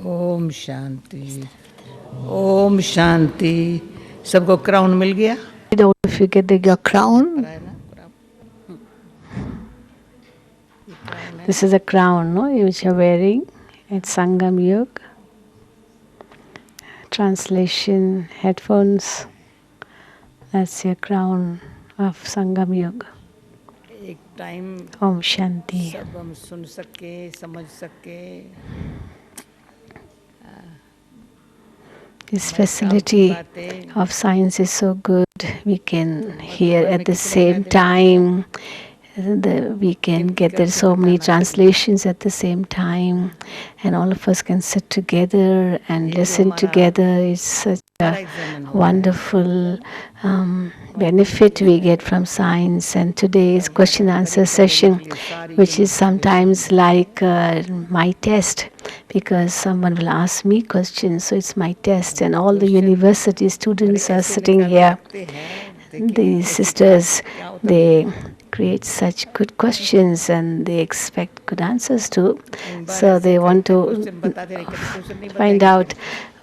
ओम शांति, ओम शांति। सबको क्राउन मिल गया? If you get your crown, this is a crown, no, which you are wearing. It's Sangam Yoga. Translation, headphones. That's your crown of Sangam Yoga. एक time Om Shanti. सब हम सुन सके, समझ सके। This facility of science is so good. We can hear at the same time. We can get there so many translations at the same time, and all of us can sit together and listen together. It's such a wonderful benefit we get from science. And today's question answer session, which is sometimes like my test, because someone will ask me questions, so it's my test, and all the university students are sitting here. The sisters, they create such good questions and they expect good answers too. So they want to find out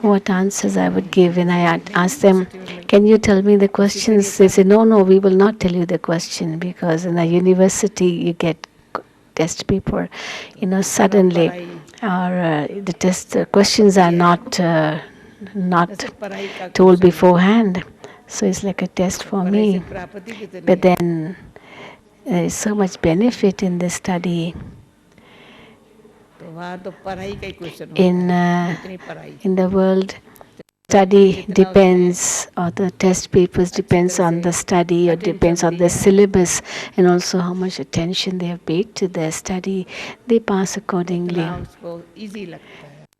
what answers I would give. And I ask them, can you tell me the questions? They say, no, we will not tell you the question, because in a university you get test paper, suddenly, or the questions are not told beforehand. So it's like a test for me. But then there is so much benefit in this study. In the world, study depends, or the test papers depends on the study, or depends on the syllabus, and also how much attention they have paid to their study. They pass accordingly.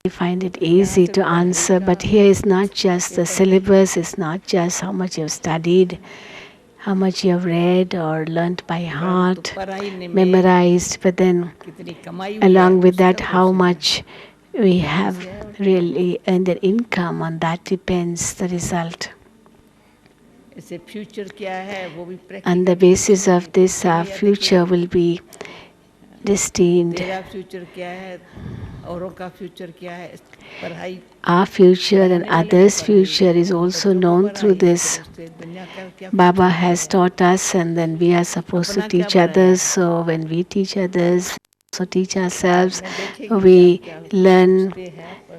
They find it easy to answer, but here is not just the syllabus, it's not just how much you've studied, how much you have read or learnt by heart, memorized, but then along with that, how much we have really earned an income, on that depends the result. On the basis of this, our future will be destined. Our future and others' future is also known through this. Baba has taught us, and then we are supposed to teach others. So when we teach others, also teach ourselves, we learn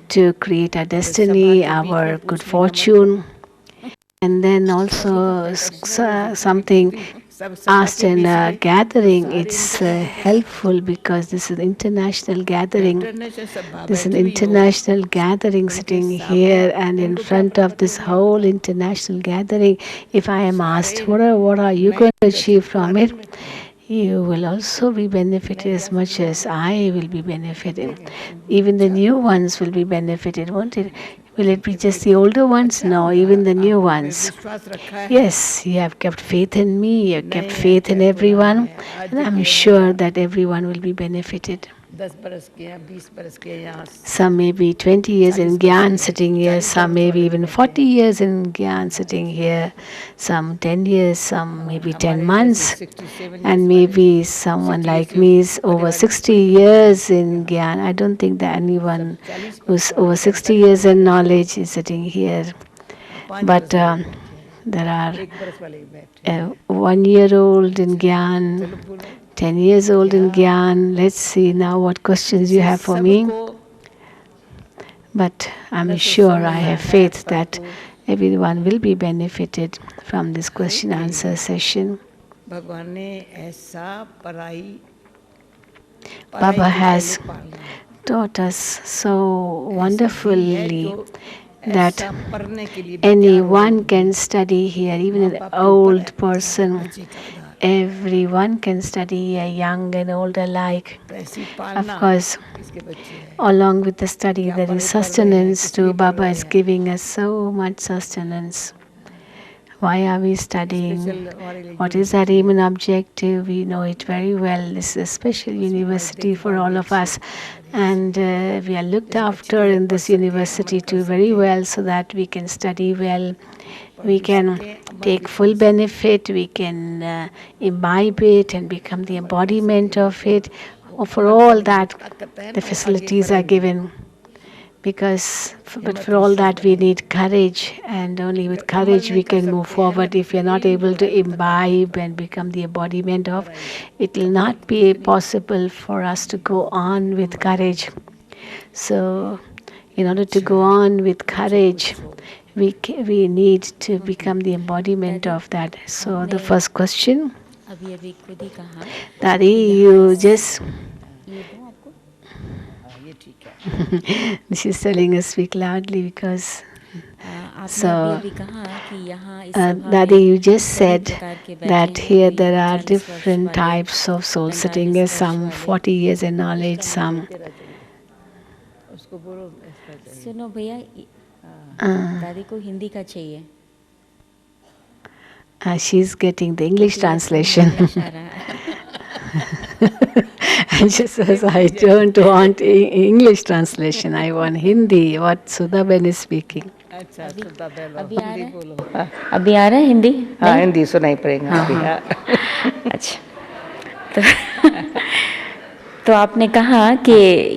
to create our destiny, our good fortune. And then also something asked in a gathering, it's helpful, because this is an international gathering. This is an international gathering sitting here, and in front of this whole international gathering, if I am asked, what are you going to achieve from it? You will also be benefited as much as I will be benefiting. Even the new ones will be benefited, won't it? Will it be just the older ones? No, even the new ones. Yes, you have kept faith in me, you have kept faith in everyone, and I'm sure that everyone will be benefited. Some may be 20 years in Gyan sitting here, some may be even 40 years in Gyan sitting here, some 10 years, some maybe 10 months, and maybe someone like me is over 60 years in Gyan. I don't think that anyone who's over 60 years in knowledge is sitting here. But there are 1-year-old in Gyan, 10 years old in Gyan. Let's see now what questions you have for me. But I'm sure, I have faith that everyone will be benefited from this question answer session. Baba has taught us so wonderfully that anyone can study here, even an old person. Everyone can study here, young and old alike. Of course, along with the study, there is sustenance too. Baba is giving us so much sustenance. Why are we studying? What is our aim and objective? We know it very well. This is a special university for all of us. And we are looked after in this university too very well, so that we can study well. We can take full benefit. We can imbibe it and become the embodiment of it. For all that, the facilities are given. but for all that we need courage, and only with courage we can move forward. If we are not able to imbibe and become the embodiment of, it will not be possible for us to go on with courage. So, in order to go on with courage, we need to become the embodiment of that. So, the first question, Dadi, you just. She's telling us speak loudly because. So, Dadi, you just said that here there are different types of soul sitting, some 40 years in knowledge, some. सुनो भैया, दादी को हिंदी का चाहिए. She's getting the English translation. And she says, I don't want English translation, I want Hindi, what Sudhaben is speaking. अभी आ रहा है हिंदी? हाँ, हिंदी सुनाई पड़ेगा. अच्छा, तो आपने कहा कि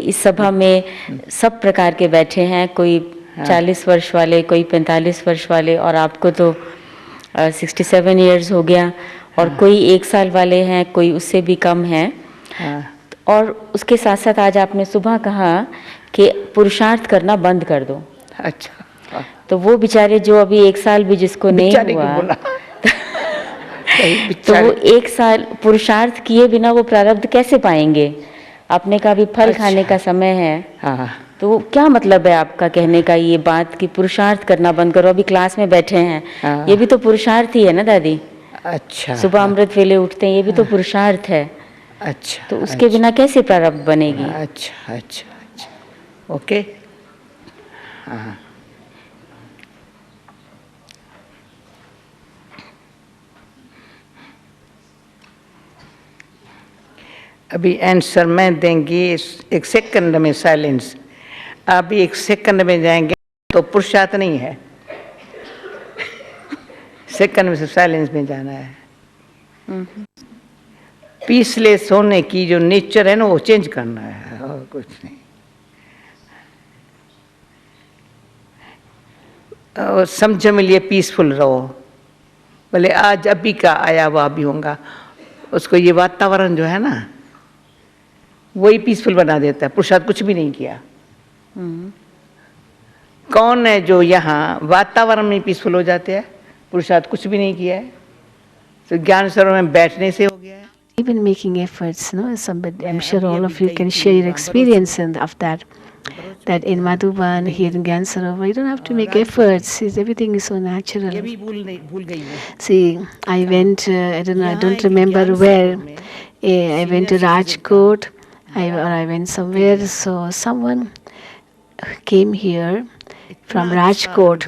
इस सभा में सब प्रकार के बैठे हैं, कोई 40 वर्ष वाले, कोई 45 वर्ष वाले, और आपको तो 67 इयर्स हो गया, और कोई 1 साल वाले हैं, कोई उससे भी कम है. और उसके साथ साथ आज आपने सुबह कहा कि पुरुषार्थ करना बंद कर दो. अच्छा, तो वो बेचारे जो अभी 1 साल भी जिसको नहीं हुआ, तो वो 1 साल पुरुषार्थ किए बिना वो प्रारब्ध कैसे पाएंगे? आपने कहा अभी फल खाने का समय है. तो क्या मतलब है आपका कहने का ये बात कि पुरुषार्थ करना बंद करो? अभी क्लास में बैठे हैं, ये भी तो पुरुषार्थ ही है ना दादी. अच्छा, सुबह अमृत वेले उठते हैं, ये भी तो पुरुषार्थ है. अच्छा, तो उसके बिना कैसे प्रारब्ध बनेगी? अच्छा, अच्छा, अच्छा, ओके. हाँ, अभी आंसर मैं देंगी. 1 सेकंड में साइलेंस. अभी 1 सेकंड में जाएंगे तो पुरुषार्थ नहीं है. सेकंड में से साइलेंस में जाना है. पीसलेस होने की जो नेचर है ना, वो चेंज करना है, और कुछ नहीं. और समझ में लिए पीसफुल रहो. बोले आज अभी का आया हुआ अभी होगा. उसको ये वातावरण जो है ना, वही पीसफुल बना देता है. पुरुषार्थ कुछ भी नहीं किया. कौन है जो यहाँ वातावरण में पीसफुल हो जाते हैं? पुरुषार्थ कुछ भी नहीं किया है. तो ज्ञान सरोवर में बैठने से हो गया है. Even making efforts, no? I'm sure all of you can share your experience of that. That in Madhuban, here in Gyan Sarovar, you don't have to make efforts. Everything is so natural. See, I went, I don't remember where. I went to Rajkot, or I went somewhere. So someone came here from Rajkot.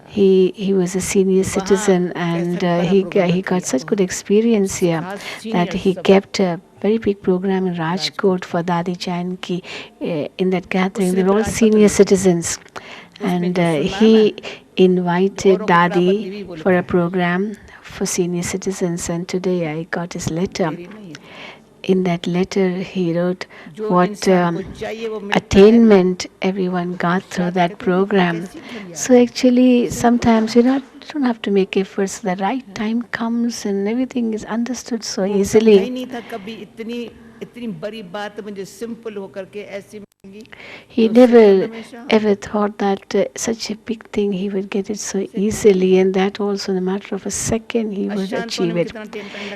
He was a senior citizen, and he got such good experience here that he kept a very big program in Rajkot for Dadi Janki. In that gathering, they were all senior citizens, and he invited Dadi for a program for senior citizens. And today I got his letter. In that letter, he wrote what attainment everyone got through that program. So actually, sometimes you don't have to make efforts. The right time comes and everything is understood so easily. He never ever thought that such a big thing he would get it so easily, and that also in a matter of a second he would achieve it.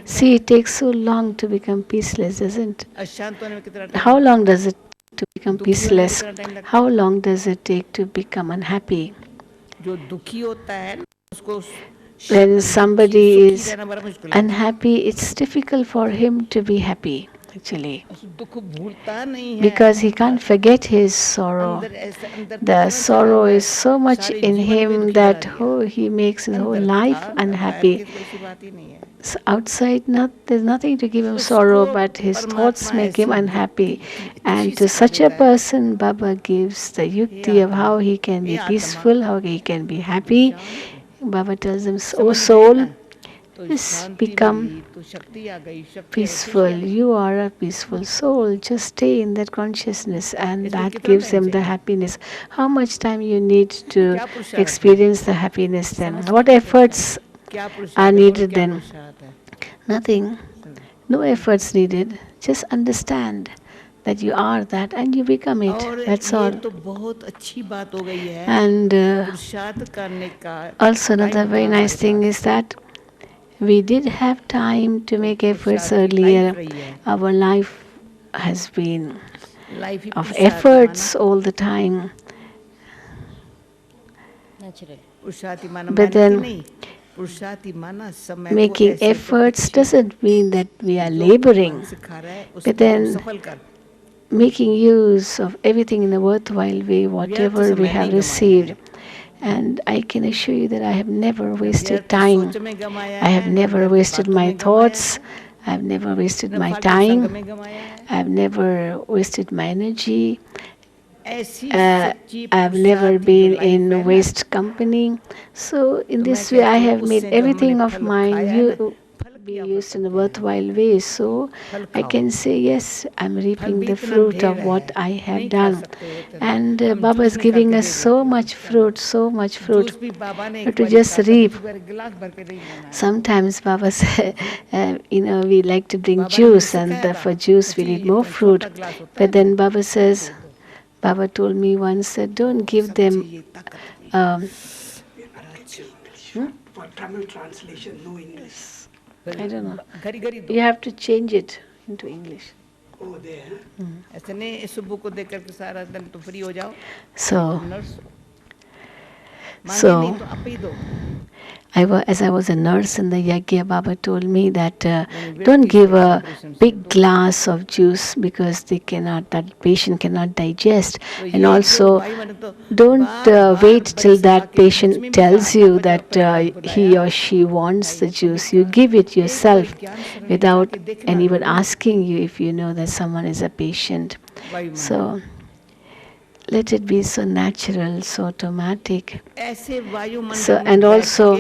See, it takes so long to become peaceless, doesn't it? How long does it take to become peaceless? How long does it take to become unhappy? When somebody is unhappy, it's difficult for him to be happy. Actually, because he can't forget his sorrow. The sorrow is so much in him that he makes his whole life unhappy. So outside, there's nothing to give him sorrow, but his thoughts make him unhappy. And to such a person, Baba gives the yukti of how he can be peaceful, how he can be happy. Baba tells him, "Oh soul, just become peaceful. You are a peaceful soul. Just stay in that consciousness, and that gives them the happiness. How much time you need to experience the happiness then? What efforts are needed then? Nothing. No efforts needed. Just understand that you are that and you become it. That's all. And also another very nice thing is that we did have time to make efforts earlier. Our life has been of efforts all the time. But then making efforts doesn't mean that we are laboring. But then making use of everything in a worthwhile way, whatever we have received. And I can assure you that I have never wasted time. I have never wasted my thoughts. I have never wasted my time. I have never wasted my energy. I have never been in waste company. So in this way, I have made everything of mine be used in a worthwhile way. So I can say, yes, I'm reaping the fruit of what I have done. And Baba is giving us so much fruit, but to just reap. Sometimes Baba says, we like to bring juice, and for juice we need more fruit. But then Baba told me once that don't give them. For Tamil translation, no English. I don't know. You have to change it into English. Oh, there. So as I was a nurse in the Yagya, Baba told me that don't give a big glass of juice because that patient cannot digest. And also, don't wait till that patient tells you that he or she wants the juice. You give it yourself without anyone asking you if you know that someone is a patient. So let it be so natural, so automatic. So, and also,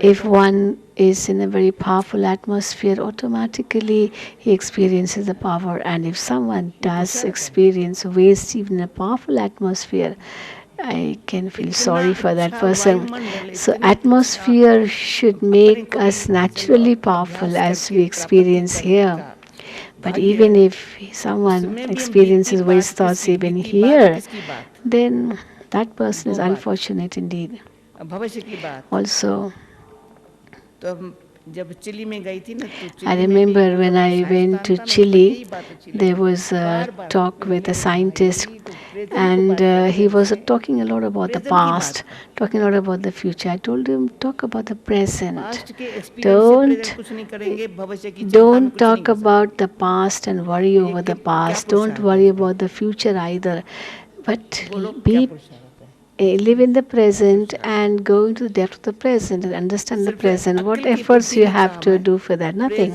if one is in a very powerful atmosphere, automatically he experiences the power. And if someone does experience waste even in a powerful atmosphere, I can feel sorry for that person. So atmosphere should make us naturally powerful as we experience here. But even if someone experiences waste thoughts even here, then that person is unfortunate indeed. Also, I remember when I went to Chile, there was a talk with a scientist, and he was talking a lot about the past, talking a lot about the future. I told him, talk about the present. Don't talk about the past and worry over the past. Don't worry about the future either. But live in the present and go into the depth of the present and understand the present. What efforts you have to do for that? Nothing.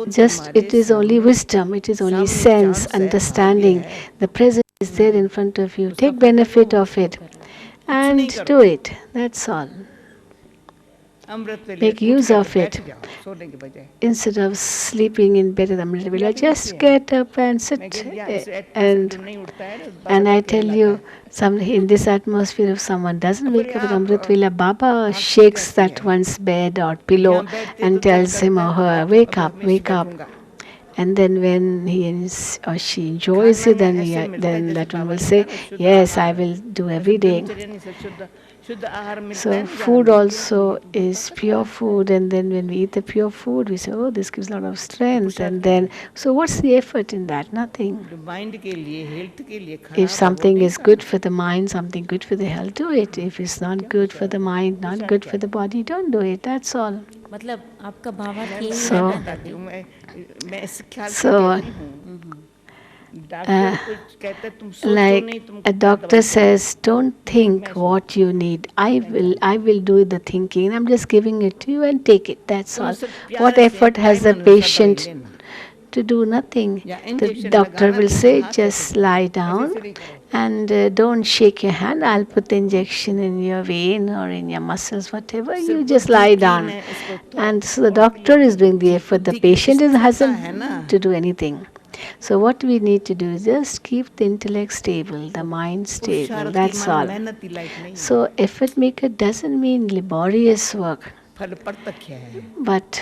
Just it is only wisdom, it is only sense, understanding. The present is there in front of you. Take benefit of it and do it. That's all. Make use of it. Instead of sleeping in bed at Amrit Vela, just get up and sit. And I tell you, in this atmosphere, if someone doesn't wake up at Amrit Vela, Baba shakes that one's bed or pillow and tells him or her, wake up, wake up. And then when he or she enjoys it, then that one will say, yes, I will do every day. So food also is pure food, and then when we eat the pure food, we say, oh, this gives a lot of strength. And then, so what's the effort in that? Nothing. If something is good for the mind, something good for the health, do it. If it's not good for the mind, not good for the body, don't do it. That's all. So like a doctor says, don't think what you need. I will do the thinking. I'm just giving it to you and take it. That's all. What effort has the patient to do nothing. Yeah, The injection doctor lagana will to say, hath just aise lie karo, down aise se karo. and don't shake your hand. I'll put the injection in your vein or in your muscles, whatever. You just lie down. And so the doctor is doing the effort. The patient hasn't to do anything. So what we need to do is just keep the intellect stable, the mind stable. That's all. So effort maker doesn't mean laborious work, फल प्रत्यक्ष है, but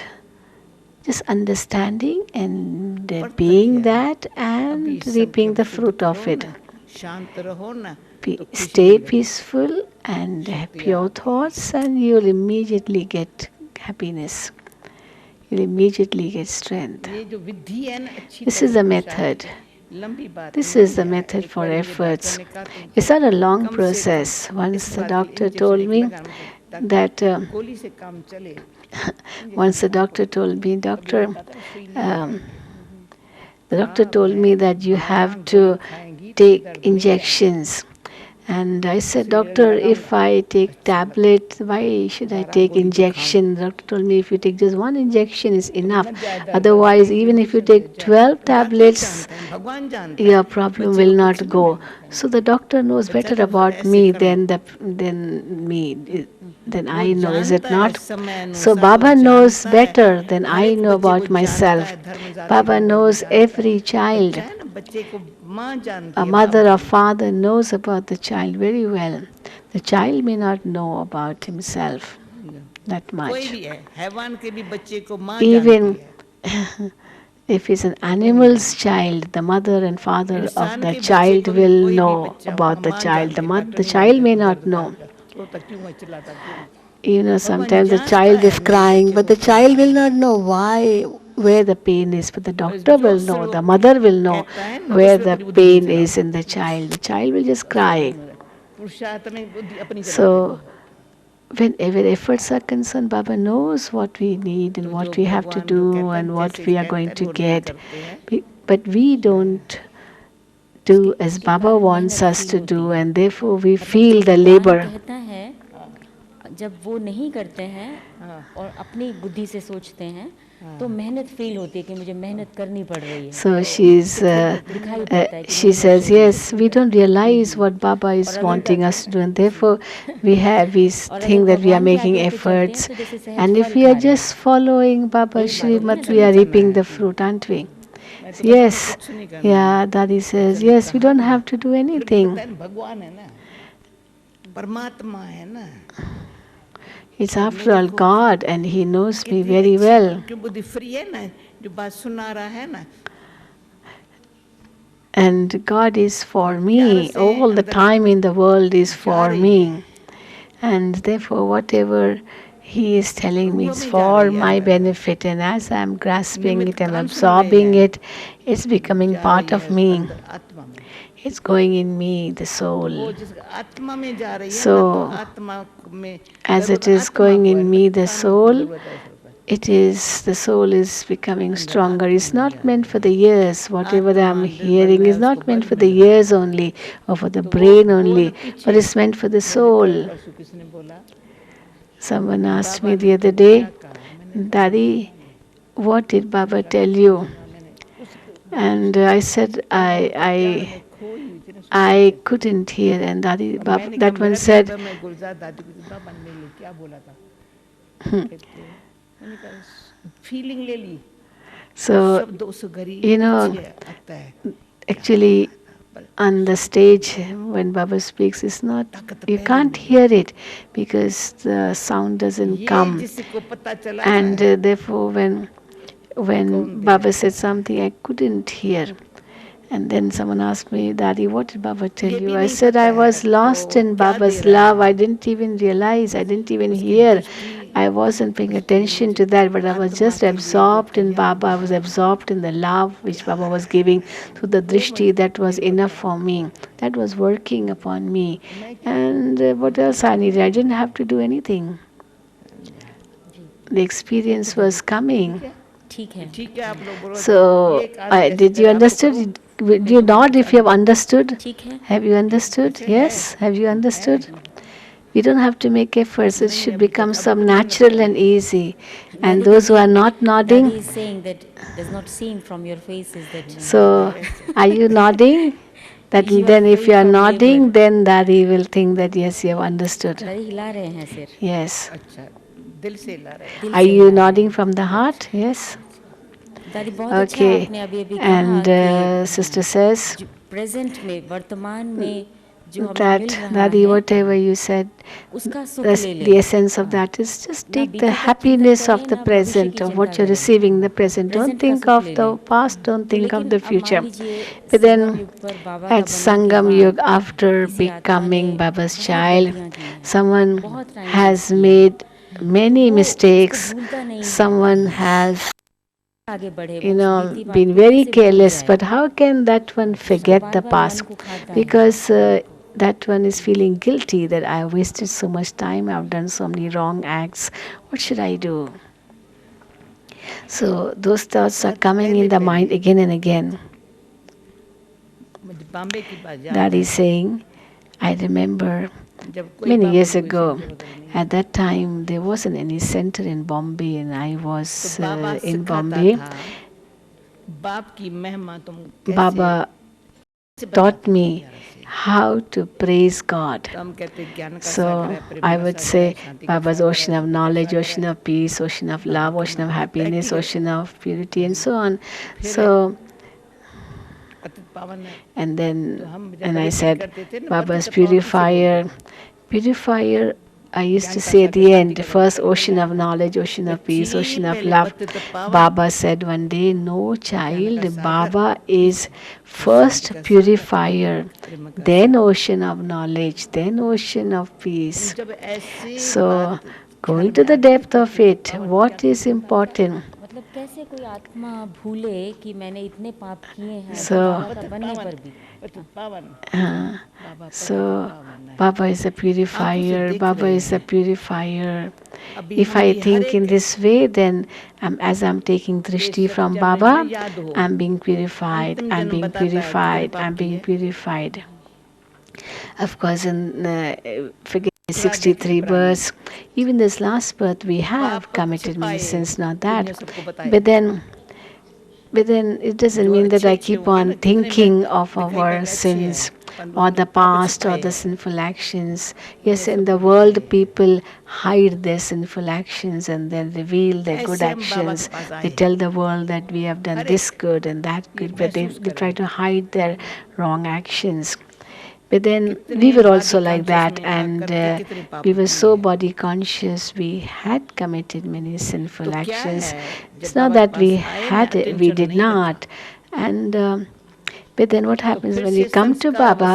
just understanding and प्रत्यक्ष being है. that अभी and सब reaping जब the शुद्ध fruit of करो it. ना, शांत रहो ना, तो खुशी Stay मिलेगी. peaceful and have शक्ति pure आती है. thoughts, and you'll immediately get happiness. You'll immediately get strength. ये जो विधि है ना, अच्छी This तरह is the पुरुषार्थ method. की, लंबी बात This नहीं is the है. method एक for बार मेरे efforts. डॉक्टर ने कहा तुम It's not a long कम से process. कम Once इस the बात की doctor इंजेक्शन told एक me लगा, ताकि that, गोली से काम चले. once the doctor told me, doctor, the doctor told me that you have to take injections. And I said, doctor, if I take tablet, why should I take injection? The doctor told me if you take just one injection is enough. Otherwise, even if you take 12 tablets, your problem will not go. So the doctor knows better about me than me. Then I know, is it not? So Baba knows better than I know about myself. Baba knows every child. A mother or father knows about the child very well. The child may not know about himself that कोई much. भी है, हैवान के भी बच्चे को माँ Even जानती है. if it's an animal's child, the mother and father of इंसान the के बच्चे child को भी will कोई भी know बच्चा about the माँ child. जानती है, डॉक्टर The नहीं child जानते may तू not दर्द know. था, रोता क्यों है, चिल्लाता क्यों है. You know, भगवान sometimes the जानता child है is मेरे crying, बच्चे but को the क्या child will है. not know why, where the pain is. But the और doctor जो will सिर्फ know, वो the mother will know कहता है ना, where उसमें the अपनी बुद्धि नहीं pain चलाओ. is in the child. The child will just cry. पुरुषार्थ में बुद्धि अपनी चलाते So, हैं. whenever efforts are concerned, Baba knows what we need and तो what जो we have to भगवान जो do कहता and है, what जैसे we are कहता going है to वो नहीं get. करते हैं. But we don't do as Baba wants us to do, and therefore we feel the labor. कहता है जब वो नहीं करते हैं और अपनी बुद्धि से सोचते हैं तो मेहनत फील होती है कि मुझे मेहनत करनी पड़ रही है. So she says, yes, we don't realize what Baba is wanting us to do, and therefore we think that we are making efforts. And if we are just following Baba's Shrimat, we are reaping the fruit, aren't we? Yes, yeah, Dadi says, yes, we don't have to do anything. भगवान है ना, परमात्मा है ना. It's after all God, and He knows me very well. जो बुद्धि free है ना, जो बात सुना रहा है ना, And God is for me. All the time in the world is for me. And therefore, whatever He is telling me is for my benefit. And as I am grasping it and absorbing it, it's becoming part of me. आत्मा में. It's going in me, the soul. वो जिस आत्मा में जा रही है ना, So, तो आत्मा में as it जरूरत is आत्मा going को है, in me, the प्राण की soul, जरूरत है सिर्फ. the soul is becoming stronger. It's not meant for the ears. Whatever I am hearing is not meant for the ears only or for the brain only, but it's meant for the soul. परसों किसने बोला, Someone asked me the other day, Daddy, what did Baba tell you? And I said, I couldn't hear. And Dadi, Baba, that one said, मैं गुलजार दादी को बाबा ने मेरे लिए क्या बोला था. मैंने कहा फीलिंग ले ली. so, शब्द उस घड़ी you know, आता है. actually, on the stage, when Baba speaks, it's not, you can't hear it because the sound doesn't ये come. जिसको पता चला And ना, therefore, when Baba said something, I couldn't hear. And then someone asked me, Daddy, what did Baba tell ये भी you? I नहीं said, पता I है, was lost तो in क्या दे Baba's रहा है. love. I didn't even realize, I didn't even hear. I wasn't paying attention to that, but I was just absorbed in Baba. I was absorbed in the love which Baba was giving through the drishti. That was enough for me. That was working upon me. And what else I needed? I didn't have to do anything. The experience was coming. ठीक है. ठीक है आप लोग बोलो. So, did you understood? Did you nod if you have understood? ठीक है. Have you understood? Yes. Have you understood? We don't have to make efforts. It should become some natural and easy. And those who are not nodding, Daddy is saying that does not seem from your faces that so are you nodding? That You are then if very you are familiar. nodding, then Daddy will think that yes, you have understood. दादी हिला रहे हैं सिर Yes. अच्छा दिल से ला रहे हैं। दिल Are से you हिला रहे nodding from the heart? Yes. हैं। दादी बहुत अच्छा Okay. आपने अभी अभी कहा And कि sister says प्रेजेंट में वर्तमान में जो हमें that मिल रहा Daddy, है whatever you said, उसका सुख ले the ले essence of that is just ना take the बीते का चिंतन happiness करें of the ना भविष्य present, की of चिंता what you're करें receiving the present. Don't present का think सुख of ले the लें past, don't तो think of लेकिन the अब मान future. लीजिए But संगम then युग पर बाबा at का बनने के Sangam बाद Yug, after किसी आत्मा ने becoming Baba's बहुत child, गलतियां की हैं someone बहुत टाइम has किया है made तो many वो उसको mistakes, भूलता नहीं है someone has आगे बढ़े वो उस बीती बात been को very कैसे भूल careless, जाए but how can that one उसको forget बार the बार मन past? को खाता है Because that one is feeling guilty that I wasted so much time, I've done so many wrong acts. What should I do? So those thoughts are coming in the mind again and again. मुझे बॉम्बे की बात याद Daddy है is saying, I remember जब कोई many बाबा years की कोई ago, centre वगैरह नहीं at that time there wasn't any center in Bombay, and I was तो बाबा in सिखाता Bombay. था बाप की महिमा तुम कैसे Baba कैसे taught बताते हो me प्यार से how to praise God. तो हम कहते ज्ञान का So सागर है प्रेम I का would सागर है say शांति का Baba's सागर है ocean of सुख का knowledge, सागर ocean है of peace, ocean of love, तो ocean of मैं happiness, practical ocean of purity, and so on. फिर So, पतित पावन है and तो then, हम जब and I भजन said, करते थे ना Baba's पतित पावन किसे बोलते purifier, थे purifier. I used ज्ञान to का say at Sagar the Shanti end, का first Sagar ocean of knowledge, ocean of peace, बच्ची ocean of पहले love. पतित पावन Baba said one day, no ज्ञान का child, सागर Baba is फिर शांति first का सागर purifier, प्रेम का then Sagar ocean of knowledge, then ocean of peace. जब ऐसी So, बात going ध्यान to में the आती है depth of पतित it, पावन what क्या is important? मतलब कैसे कोई आत्मा भूले कि मैंने इतने पाप किए हैं So, बाबा का बनने पर भी पतित पावन बाबा पतित So, पावन है Baba is a आंखों से purifier, देख Baba रहे is a हैं purifier. अभी If हम I भी हर think in एक this way, then as I'm taking ये drishti from जब Baba, हमें याद हो I'm being purified, अंतिम I'm जन्म being बताता है कितने purified, पाप I'm being किए purified. Of course, in forget दूसरा देख ले 63 प्राणी births, even this last birth, we have पाप committed many छिपाए sins, not दुनिया that. सबको बताए But then it doesn't जो mean that अच्छे I अच्छे keep होंगे on ना जितने में thinking of दिखाई our पड़ने अच्छे हैं sins पर or उनमें the पाप past or छिपाए the हैं sinful actions. दुनिया Yes, in the सबको world, दिखाए people hide their sinful actions and then reveal their good ऐसे हम बाबा के actions. पास They आए tell the world that we have done her this एक good and that ये good, but महसूस they try करें to hide their wrong actions. But then we कितने were body also like conscious that, में and आकर के कितने पाप we were किए so हैं body conscious. We had committed many sinful तो क्या actions. है It's जब not बाबा के that we पास आए में had it, we attention did नहीं रखा not. And but then what तो happens फिर when से we come to संस्कारवश Baba?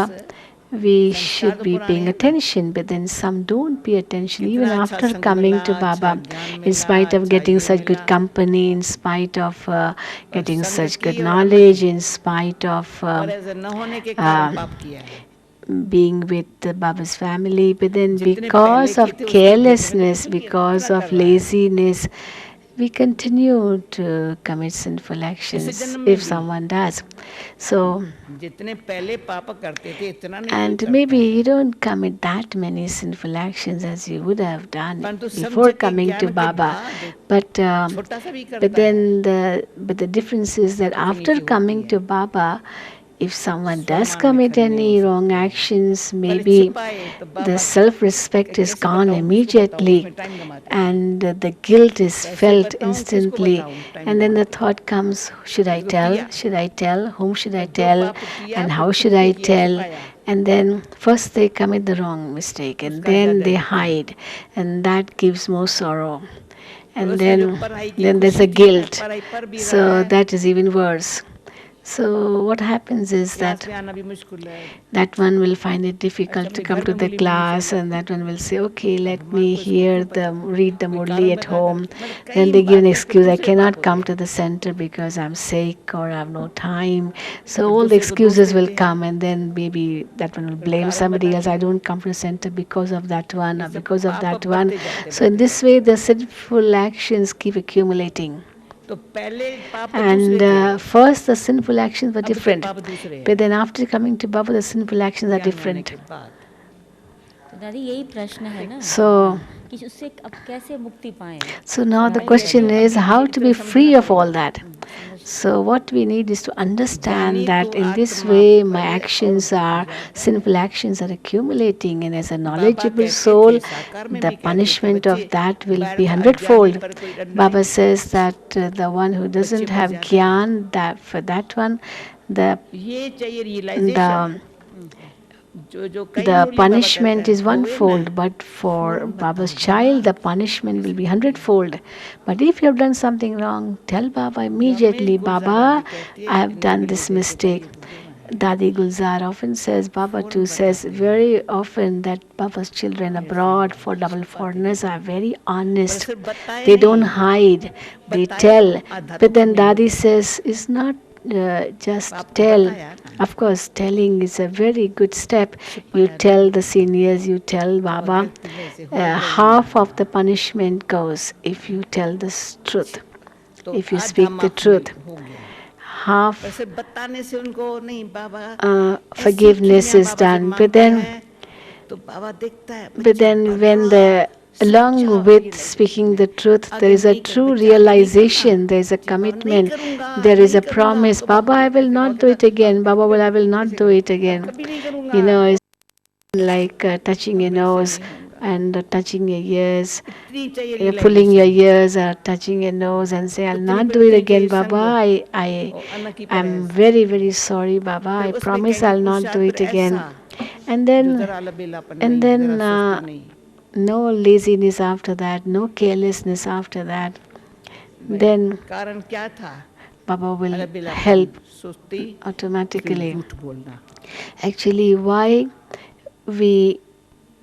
We संस्कार should तो be पुराने paying हैं ना attention, but then some don't pay attention even कितना अच्छा after संग coming मिला to अच्छा Baba. ज्ञान In मिला spite of अच्छा getting ये such मिला good company, in spite of पर getting संग such good की और अमल knowledge, in spite of और ऐसे न होने के कारण uh, पाप किया है being with Baba's family, but then जितने पहले because किए of थे उसके carelessness, कितना because of कर रहा है laziness, we continue to commit sinful इस actions जन्म में if भी someone does. So, जितने पहले पाप करते थे इतना नहीं कोई and करता maybe है you don't commit that many sinful actions as you would have done परंतु समझ before के coming to ज्ञान के Baba, बाद but छोटा सा भी but करता है then the difference is that after किफायती होती coming है to Baba, if someone does स्वमान commit निखरने हो any wrong सकते हैं actions, भले maybe छिपाए तो the बाबा self-respect is कैसे gone बताऊं किसको बताऊं immediately, उसमें टाइम गमाते हैं and the guilt is कैसे felt बताऊं किसको instantly, बताऊं टाइम and then the गमाते हैं thought comes, should I इसको tell? किया Should I tell? Whom should I और जो tell? पाप किया And वो how should छुप के I किया tell? छिपाया And then first they commit the wrong mistake, and उसका then ज्यादा they दुख है hide, and that gives more sorrow. और And उसमें जो then पढ़ाई की then there's खुशी a थी मैं guilt. पढ़ाई पर भी रहा So है that is even worse. So what happens is class that में आना भी मुश्किल है that one will find it अच्छा difficult to अपने come घर to में the मुरली में नहीं class, सही and लगती that one will say, okay, अब let भगवान me को इसको hear क्यों the बताऊं read the कोई murli कारण at बता कर home. मतलब Then कई they give an बातें फिर excuse, I दूसरे cannot बात come होते to हैं the center because I'm sick or I have no time. So फिर all the दूसरे को दोष excuses will देते हैं come, and then maybe that one will फिर blame कारण somebody else. बताते I हैं don't come to the center because of that one ये or सब because of पाप that one. बढ़ते जाते So in बढ़ते this जाते way the sinful actions keep accumulating. तो पहले पाप दूसरे And थे first the sinful actions were अब के different. पाप दूसरे But हैं then after coming to Baba, the sinful actions are ज्ञान में आने different. के बाद तो दादी यही प्रश्न है ना So, कि उससे अब कैसे मुक्ति पाएं? so now the question is how to be free of all that. So what we need is to understand that in this way my actions are, sinful actions are accumulating, and as a knowledgeable soul, the punishment of that will be hundredfold. Baba says that the one who doesn't have gyan, that for that one, the ये चाहिए the realisation जो कई the Murali Baba punishment कहते is हैं, वो ये one-fold, ना, but for Baba's child, the punishment will be hundredfold. But if you have done something wrong, tell Baba immediately, Baba, I have done this mistake. Dadi Gulzar often says, Baba too says very often that Baba's children abroad for double foreigners are very honest. They don't hide, they tell. But then Dadi says, it's not just tell. Of course, telling is a very good step. You tell the seniors, you tell Baba. Half of the punishment goes if you tell the truth, if you speak the truth. Half बताने से उनको नहीं बाबा forgiveness is done. But then तो बाबा देखता है But then when along with speaking the truth, there is a true realization, there is a commitment, there is a promise. Baba, I will not do it again. Baba, I will not do it again. You know, it's like touching your nose and touching your ears, pulling your ears or touching your nose and say, I'll not do it again, Baba. I'm very, very sorry, Baba. I promise I'll not do it again. And then no laziness after that, no carelessness after that. Then कारण क्या था Baba will help सुस्ती automatically. झूठ बोलना Actually, why we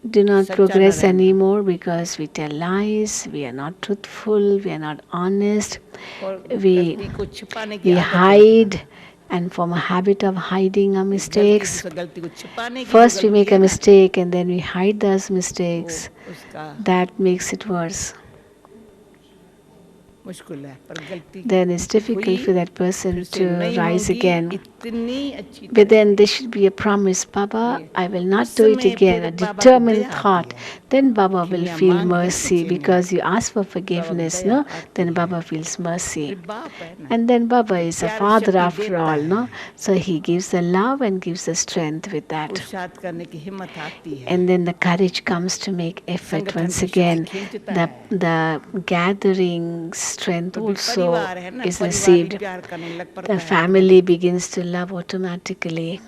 do not progress anymore? Because we tell lies, we are not truthful, we are not honest, we को छिपाने की hide and form a habit of hiding our mistakes. गलती को छिपाने की First we make a mistake and then we hide those mistakes. उसका That makes it worse. मुश्किल है पर गलती Then it's difficult for that person फिर से to नहीं rise होगी, again. इतनी अच्छी But then there should be a promise, Baba, I will not do it again, a determined thought. Then Baba will feel mercy because you ask for forgiveness, no? Then Baba feels mercy. बाप है ना And then Baba is a father after all, no? So he gives the love and gives the strength with that. पुरुषार्थ करने की हिम्मत आती है And then the courage comes to make effort once again. The gathering strength also is received. प्यार करने लग पड़ता The है family begins to love automatically.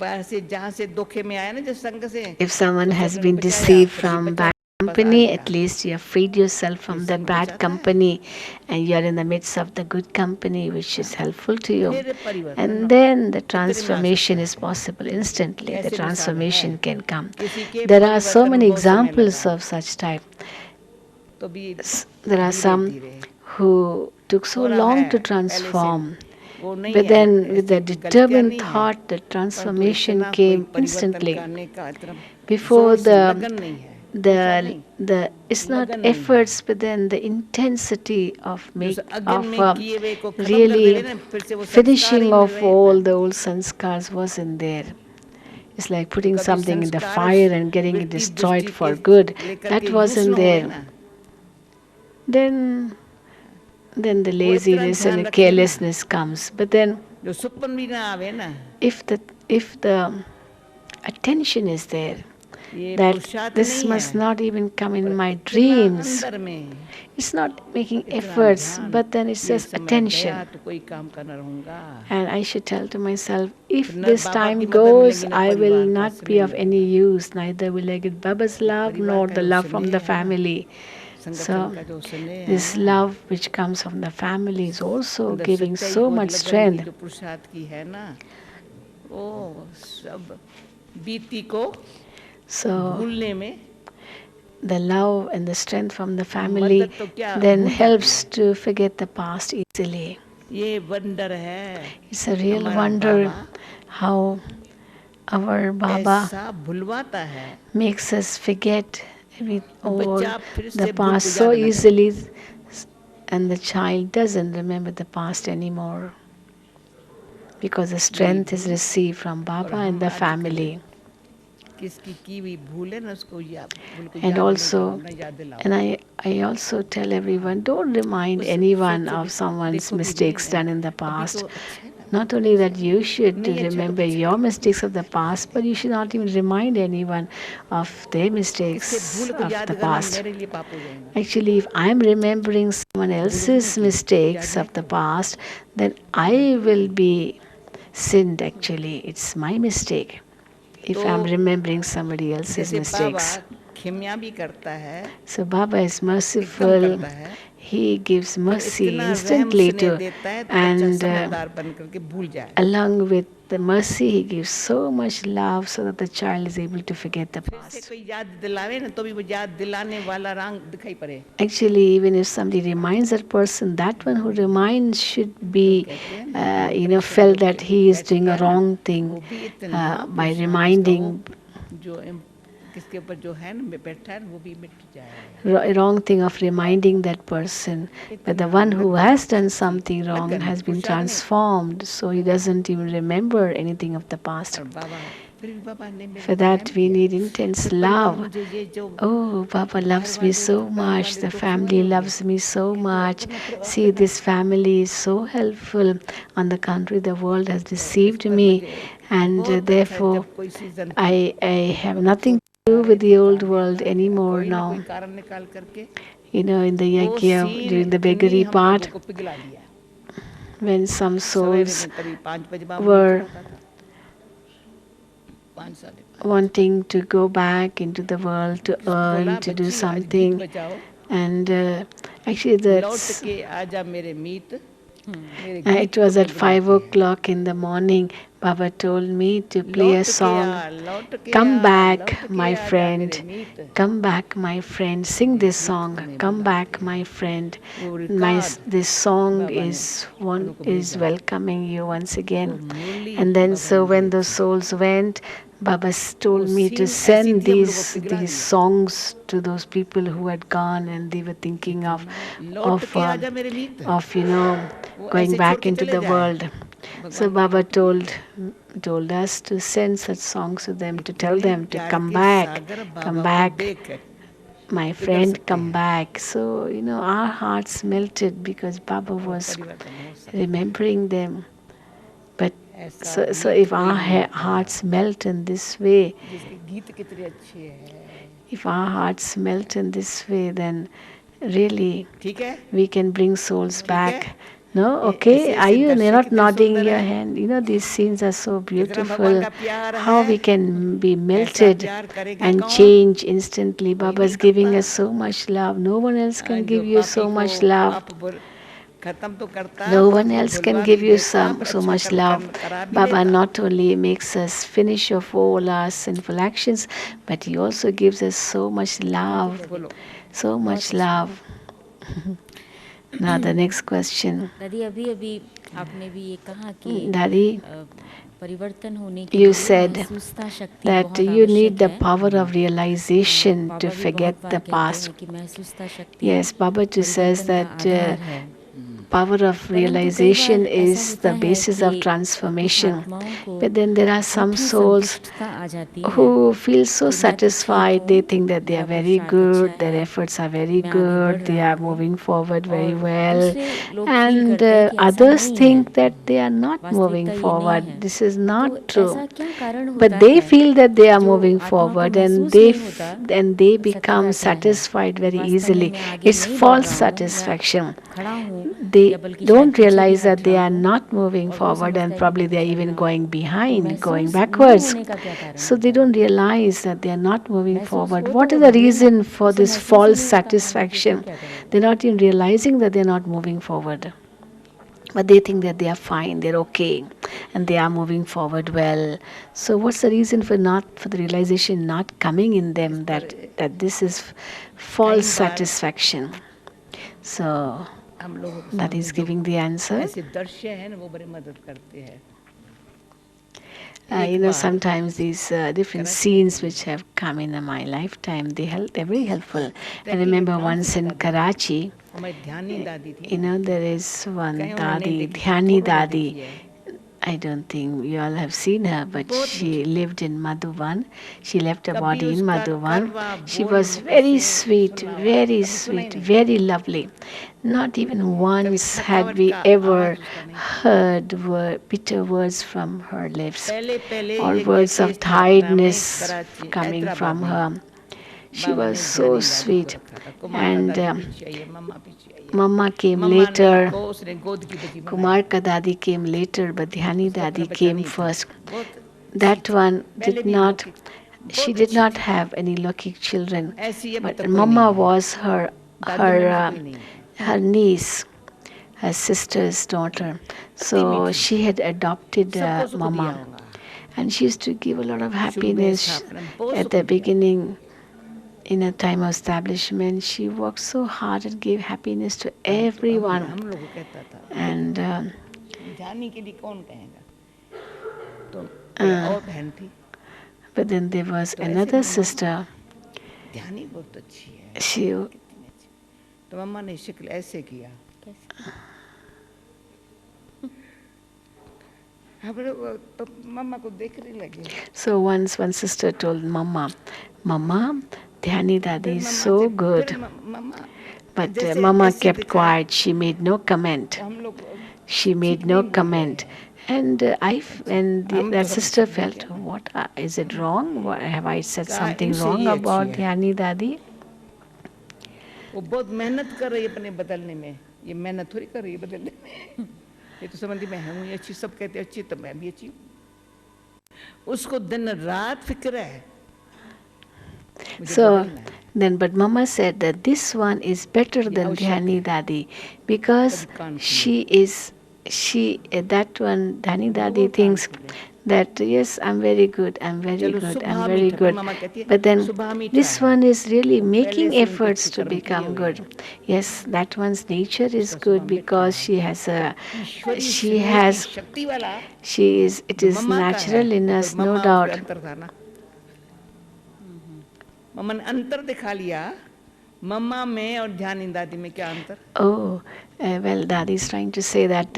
बाहर से जहाँ से धोखे में आया ना जो संग से If someone has been deceived from bad company, at least you have freed yourself from the bad company and you are in the midst of the good company which is helpful to you. And then the transformation is possible instantly. The transformation can come. There are so many examples of such type. तो भी There are some who took so long to transform. But then with the determined thought, the transformation came instantly. Before it's not efforts, but then the intensity of really finishing off all the old sanskars wasn't there. It's like putting something in the fire and getting it destroyed for good. That wasn't there. Then the laziness and the carelessness comes. But then if the attention is there, that this must not even come in my dreams. It's not making efforts, but then it's just attention. And I should tell to myself, if this time goes, I will not be of any use. Neither will I get Baba's love nor the love from the family. So this love which comes from the family is also giving so much strength. So the love and the strength from the family then helps to forget the past easily. It's a real wonder how our Baba makes us forget with all the past so easily, and the child doesn't remember the past anymore because the strength is received from Baba and the family. किसकी की हुई भूल है ना उसको याद भूल को And याद also, नहीं याद दिलाओ and I also tell everyone, don't remind उस anyone सोचो of भी someone's देखो भी mistakes नहीं done in the अभी past. तो अच्छा है ना Not only that you should नहीं अच्छा तो remember कुछ your mistakes of the past, but you should not even remind anyone of their इससे mistakes भूल को of याद the करना past. मेरे लिए पाप हो जाएगा Actually, if I'm remembering someone भूल उसने else's की याद mistakes नहीं of the करो past, then I will be sinned actually. It's my mistake if I'm तो remembering somebody else's जैसे बाबा mistakes. क्षमा भी करता है So Baba is एकदम merciful. करता है He gives पर mercy इतना रहम instantly स्नेह to, देता है तो बच्चा and समझदार बन करके भूल जाए along with the mercy, he gives so much love so that the child is able to forget the फिर से past. कोई याद दिलावे ना तो भी वो याद दिलाने वाला रंग दिखाई पड़े Actually, even if somebody reminds that person, that one who reminds should be, कहते हैं ना felt that he is बैठ doing a गया ना wrong thing वो भी इतना by उसका reminding. जो किसके ऊपर जो है ना बैठा है वो भी मिट जाए Wrong thing of reminding that person, but the one who has done something wrong लगन has been पुरुषार्थ नहीं transformed, so he doesn't even remember anything of the past. और बाबा फिर भी बाबा ने मेरे For ऊपर रहम that we किया need intense फिर परिवार love. मुझे ये जो Oh, Papa घर loves me वाले so परिवार much. वाले The दुखी family मत loves me so होइए much. अपना परिवार See, करना this family is so helpful. On the contrary, the world has deceived me, and बहुत अच्छा है therefore, जब कोई सीजन था I have nothing to do with the old world anymore कोई ना कोई now. कारण निकाल करके You know, in the वो yajna, सीन during the इतनी beggary हम लोगों part, को पिघला दिया when some सवेरे souls में कभी 5 बजे बाबा were चढ़ाता था 5 साल wanting to go back into the world to बोला earn, to do बच्ची आज गीत something, बजाओ and actually लौट that's के आजा मेरे मीत मेरे गीत it को was मैं at बुलाती 5 है o'clock in the morning. Baba told me to play a लौट के song. आ लौट के Come आ back, लौट के my आजा मेरे friend. Meet Come back, my friend. Sing this गीत song. को मैं Come बुलाती back, है my friend. वो रिकॉर्ड This song बाबा ने is उनको भेजा welcoming you once वो again. Murli And then Baba so ने when the भेजी souls went, Baba वो told me to सीन ऐसी send थी हम लोगों को पिघला these दिया songs to those people who had gone and they were thinking of लौट of के um, आजा मेरे मीत of वो going ऐसे छोड़ back के into चले the जाए world. So भगवान को Baba लौट told us to send such songs to them, to tell इतने them to प्यार come के back, सागर come बाबा को back, देख my पिघल friend, सकते come हैं back. So our hearts melted because Baba वो was परिवर्तन हो सकता remembering them. But है ऐसा so मीत if कोई our नहीं होता hearts melt in this way, जिसके गीत कितने अच्छे हैं if our hearts melt in this way, then really ठीक है we can bring souls ठीक है back. No? ये Okay? ऐसे Are ऐसे you दृश्य not कितने nodding सुंदर your हैं hand? These scenes are so कितना भगवान beautiful. का प्यार How है we can be ऐसा melted प्यार करेगा and कौन change instantly. कोई Baba नहीं is giving करता us so much love. No one else can जो give you पापी so को much love. पाप खत्म तो करता No वो one else can धुलवा give भी you देता so अच्छा much कर्म love. कर्म करा भी Baba लेता not only makes us finish off all our sinful actions, but he also gives us so much love. बोलो So much love. Now the next question. दादी अभी अभी आपने भी ये कहा कि Daddy, परिवर्तन होने के you लिए said महसूसता शक्ति that बहुत you need आवश्यक the है power of realization to बाबा भी forget बहुत बार the कहते past. हैं कि महसूसता शक्ति Yes, Baba too says परिवर्तन का that आधार है power of परंतु कई realization बार ऐसा is होता the है basis कि of कुछ transformation. आत्माओं को But then there are some झूठी souls संतुष्टता आ जाती है who feel so कि मैं तो ठीक satisfied, हूँ they think that they मेरा are very पुरुषार्थ अच्छा good, their है efforts are very मैं आगे बढ़ good, they रहा are हूँ moving forward very और well, दूसरे लोग फील and करते हैं कि ऐसा others नहीं think है that they are not moving वास्तविकता ये नहीं forward. है This is तो not true. ऐसा क्या कारण होता But they है feel that they are जो moving आत्मा को forward and महसूस नहीं होता and they सताता become है satisfied very वास्तव में easily. मैं आगे It's नहीं बढ़ false रहा हूँ मैं satisfaction. खड़ा हूँ They या बल्कि शायद don't पीछे भी realize that हट they रहा are हूँ not moving और वो forward समझता and है कि probably मैं they are चल even रहा हूँ going तो behind, going महसूस न backwards. होने का क्या कारण So they होता है don't realize that they are not moving महसूस forward. हो What तो is the बढ़िया ना reason for उसे this महसूस ही false नहीं होता मैं तो फिर satisfaction? क्या करूँ They're not even realizing that they're not moving forward. But they think that they are fine, they're okay, and they are moving forward well. So what's the reason for the realization not coming in them that this is false satisfaction? So हम लोगों को that सामने is जो giving the answer. ऐसे दृश्य हैं ना वो बड़े मदद करते हैं Sometimes these different scenes which have come in my lifetime, they're very helpful. I remember once in Karachi, हमारी ध्यानी दादी थी there is one कहीं उन्होंने नहीं Dadi, देखी Dhyani फोटो में देखी Dadi. है I don't think you all have seen her, but she lived in Madhuban. She left her body in Madhuban. She was very sweet, very lovely. Not even once had we ever heard bitter words from her lips or words of tiredness coming from her. She was so sweet. And Mama came later. Kumar ka Dadi came later, but Dhyani Dadi came first. That one she did not have any lucky children, but Mama was her niece, her sister's daughter. So she had adopted Mama, and she used to give a lot of happiness at the beginning. In a time of establishment, she worked so hard and gave happiness to everyone. And but then there was another sister. She So once one sister told Mama, Mama, Dhyani Dadi is so good. But Mama kept quiet. She made no comment. She made no comment. And that sister felt, what is it wrong? Have I said something wrong about Dhyani Dadi? वो बहुत मेहनत कर रही है अपने बदलने में, ये मेहनत थोड़ी कर रही है बदलने में। ये तो समझती मैं हूँ अच्छी, सब कहते अच्छी तो मैं भी अच्छी हूँ। उसको दिन रात फिक्र है। So then, but Mama said that this one is better than Dhyani Dadi because that one, Dhyani Dadi thinks that yes, I'm very good. But then this one is really making efforts to become good. Yes, that one's nature is good because it is natural in us, no doubt. मम्मा ने अंतर दिखा लिया, मम्मा में और ध्यानी दादी में क्या अंतर? Oh, well, Dadi is trying to say that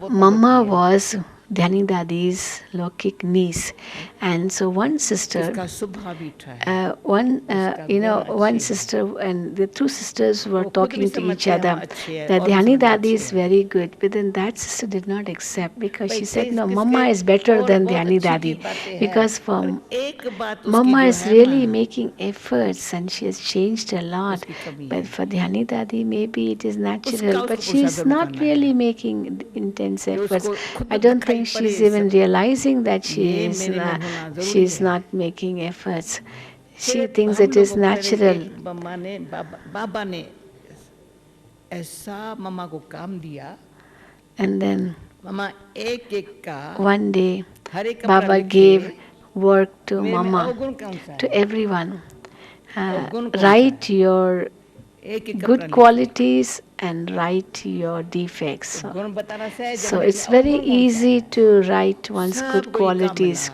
Mama was Dhyani Dadi's Lokik niece, and so one sister, one sister and the two sisters were talking to each other that Dhyani Dadi is very good, but then that sister did not accept because she said, no, Mama is better than Dhyani Dadi because Mama is really making efforts and she has changed a lot, but for Dhyani Dadi maybe it is natural, but she is not really making intense efforts. I don't think she's even realizing that she is not making efforts. She thinks it is natural. And then one day Baba gave work to Mama, to everyone. Write your good qualities and write your defects. So it's very easy to write one's good qualities,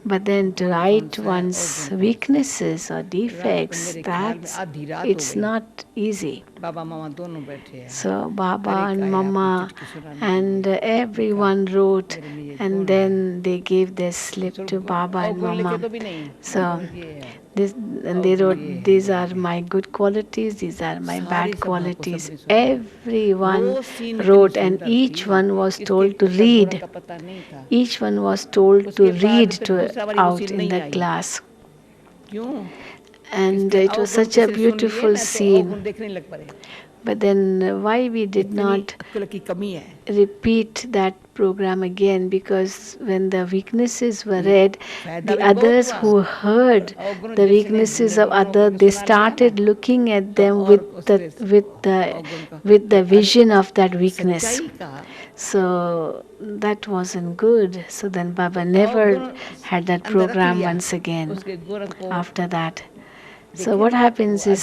but then to write one's weaknesses or defects, it's not easy. So Baba and Mama and everyone wrote, and then they gave their slip to Baba and Mama. So they wrote, these are my good qualities, these are my bad qualities. Everyone wrote, and each one was told to read. Each one was told to read out in the class. And it was such a beautiful scene. But then why we did not repeat that program again? Because when the weaknesses were read, the others who heard the weaknesses of others, they started looking at them with the vision of that weakness. So that wasn't good. So then Baba never had that program once again after that. So what happens is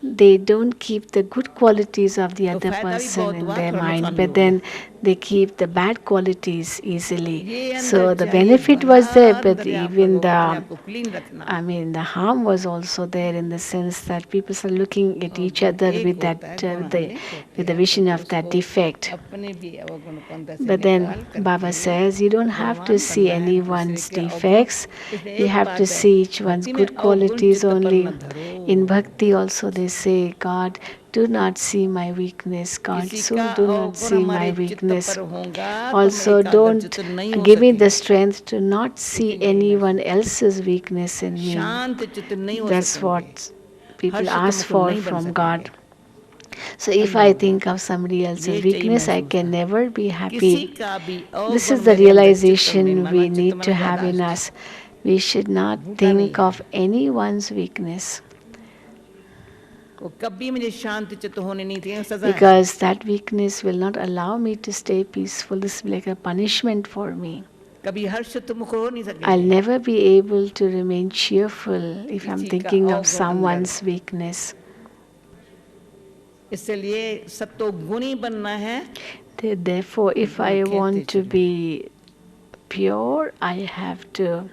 they don't keep the good qualities of the other फायदा भी person बहुत in हुआ, their थोड़ा mind, नुकसान भी but हो then they keep the bad qualities easily. ये अंदर So the चाहिए benefit भला was there, but अंदर आप even लोगों को अपने the, आप को क्लीन रखना I mean, the harm was also there in the sense that people are looking at और each गुण other एक with that, होता है गुण अनेक होते with the हैं तो vision of that उसको defect. अपने भी अवगुण को अंदर से But then निकाल Baba करके says you don't have to गुणवान see बनना है दूसरे anyone's के अवगुण defects. इसलिए You एक have to बात है see each one's भक्ति में good अवगुण qualities चित्त पर only. न धरो In bhakti also they say, God, do not see my weakness. God, किसी so का do not अवगुण see my हमारे चित्त weakness. पर होगा तो हम Also, एकाग्रचित्त don't नहीं हो give me the सकेंगे strength to not see इसलिए यही anyone Narasimha else's weakness in me. शांत चित्त नहीं हो That's सकेंगे what people Harshit ask मुकुर for नहीं बन from सकेंगे God. So if I think of somebody else's ये चाहिए weakness, I महसूस can है never be किसी happy. का भी This अवगुण is the मेरे अंदर चित्त में realization we need मन to have in यादाश्त us. We should not भूखा नहीं think है of anyone's weakness, वो कभी मुझे शांत चित्त होने नहीं चाहिए सजा है because that weakness will not allow me to stay peaceful. This will be like a punishment for me. कभी हर्षित मुख हो नहीं I'll सकेंगे never be able to remain cheerful if I'm किसी का thinking of अवगुण someone's अंदर weakness. इसलिए सत्तो गुणी बनना है Therefore, if I want to be pure, I have to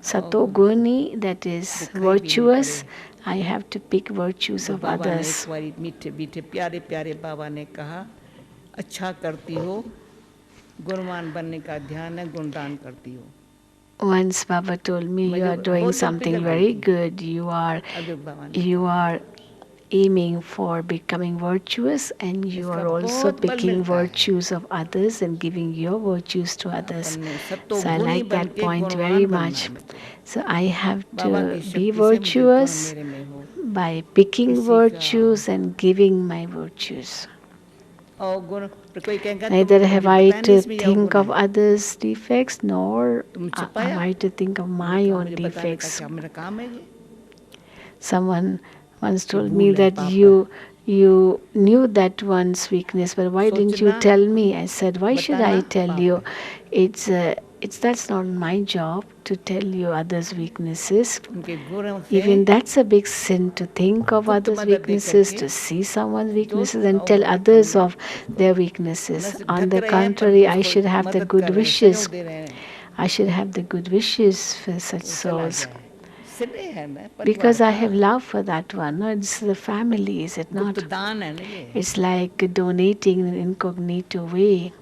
satoguni, that is virtuous. I have to pick virtues तो of बाबा ने एक others. बारी मीठे मीठे प्यारे प्यारे बाबा ने कहा अच्छा करती हो गुणवान बनने का ध्यान है गुणदान करती हो Once Baba told me, you are doing something very good. You are aiming for becoming virtuous, and you are also picking virtues of others and giving your virtues to others. So I like that point very much. So I have to be virtuous by picking virtues and giving my virtues. Neither have I to think of others' defects, nor have I to think of my own defects. Someone once told me that you knew that one's weakness, but why didn't you tell me? I said, why should I tell you? It's that's not my job to tell you others' weaknesses. Even that's a big sin, to think of others' weaknesses, to see someone's weaknesses and tell others of their weaknesses. On the contrary, I should have the good wishes. I should have the good wishes for such souls. Because I have love for that one. No, it's the family, is it not? It's like donating in an incognito way.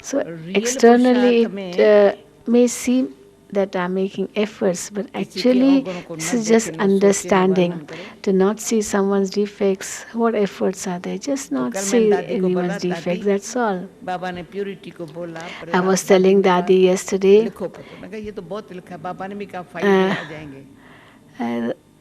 So externally it may seem that I'm making efforts, but actually this is just understanding. To not see someone's defects, what efforts are there? Just not see anyone's defects, that's all. I was telling Dadi yesterday,